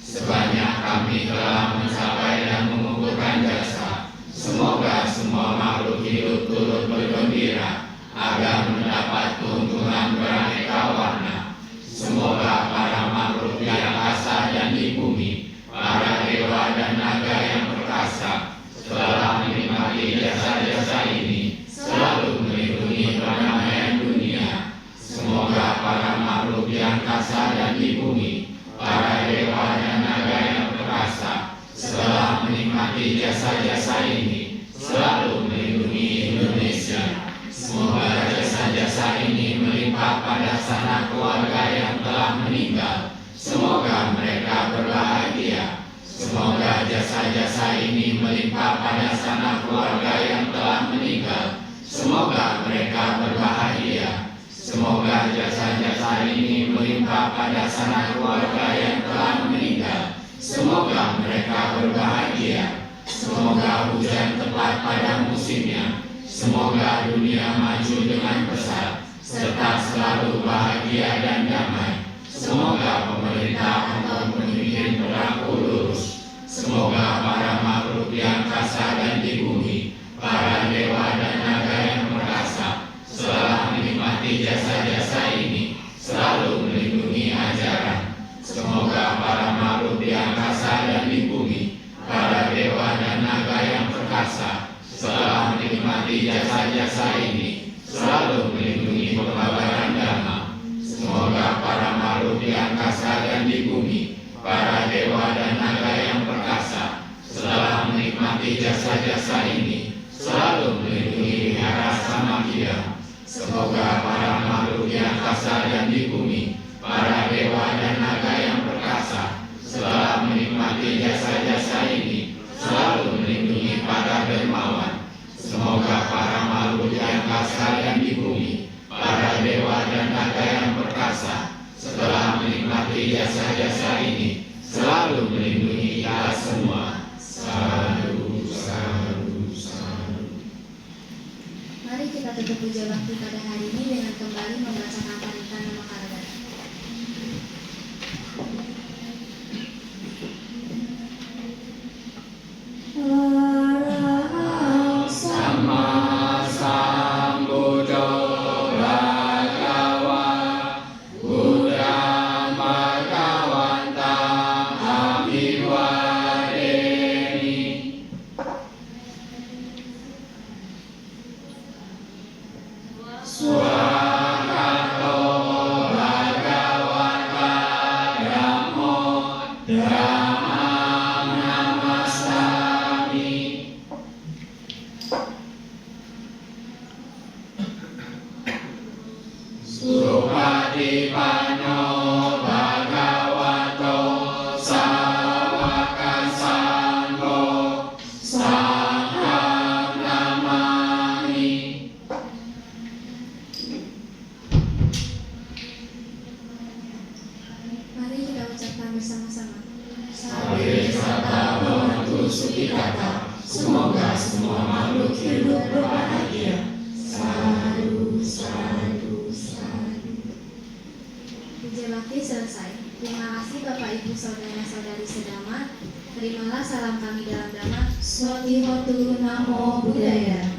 D: Sebanyak kami telah mencapai dan mengumpulkan jasa, semoga semua makhluk hidup turut bergembira, agar mendapat keuntungan beraneka warna. Semoga para makhluk di angkasa dan di bumi, para dewa dan naga yang perkasa, setelah menikmati jasa-jasa ini, selalu melindungi perdamaian dunia. Semoga para makhluk di angkasa dan di bumi, para dewa dan naga yang perkasa, setelah menikmati jasa-jasa ini, selalu melindungi Indonesia. Semoga jasa-jasa ini melimpah pada sanak keluarga yang telah meninggal. Semoga mereka berbahagia. Semoga jasa-jasa ini melimpah pada sanak keluarga yang telah meninggal. Semoga mereka berbahagia. Semoga jasa-jasa ini melimpah pada sanak keluarga yang telah meninggal. Semoga mereka berbahagia. Semoga hujan tepat pada musimnya. Semoga dunia maju dengan pesat, serta selalu bahagia dan damai. Semoga pemerintah untuk memimpin berlaku lurus. Semoga para makhluk di angkasa dan di bumi, para dewa dan naga yang perkasa, setelah menikmati jasa-jasa ini, selalu melindungi ajaran. Semoga para makhluk di angkasa dan di bumi, para dewa dan naga yang perkasa, setelah menikmati jasa-jasa ini, selalu melindungi pekabaran dhamma. Semoga para makhluk di angkasa dan di bumi, para dewa dan naga yang perkasa, setelah menikmati jasa-jasa ini, selalu melindungi wihara Samakya. Semoga para makhluk di angkasa dan di bumi, para dewa dan naga yang perkasa, setelah menikmati jasa-jasa ini, selalu melindungi para dermawan. Semoga para makhluk di angkasa dan di bumi, para dewa dan naga yang perkasa, setelah menikmati jasa-jasa ini, selalu melindungi kita semua. Sadhu, sadhu, sadhu.
A: Mari kita tutup puja bakti pada hari ini dengan kembali membacakan paritan nama Karada.
D: Sama Sambuddha Bhagava Buddha Bhagavanta Abhiwadeni. Swakato Bhagavata Dhammo Dhammam Namastami. Supatipanno Bhagavato Sawaka Sangho Sangham Namami.
A: Mari kita ucapkan bersama-sama.
D: Sabe sata bhavantu sukhita. Semoga semua makhluk hidup berbahagia. Sadhu, sadhu, sadhu.
A: Puja bakti selesai. Terima kasih Bapak Ibu Saudara-saudari sedama. Terimalah salam kami dalam Dhamma.
C: Swati Hotu Namo Buddhaya.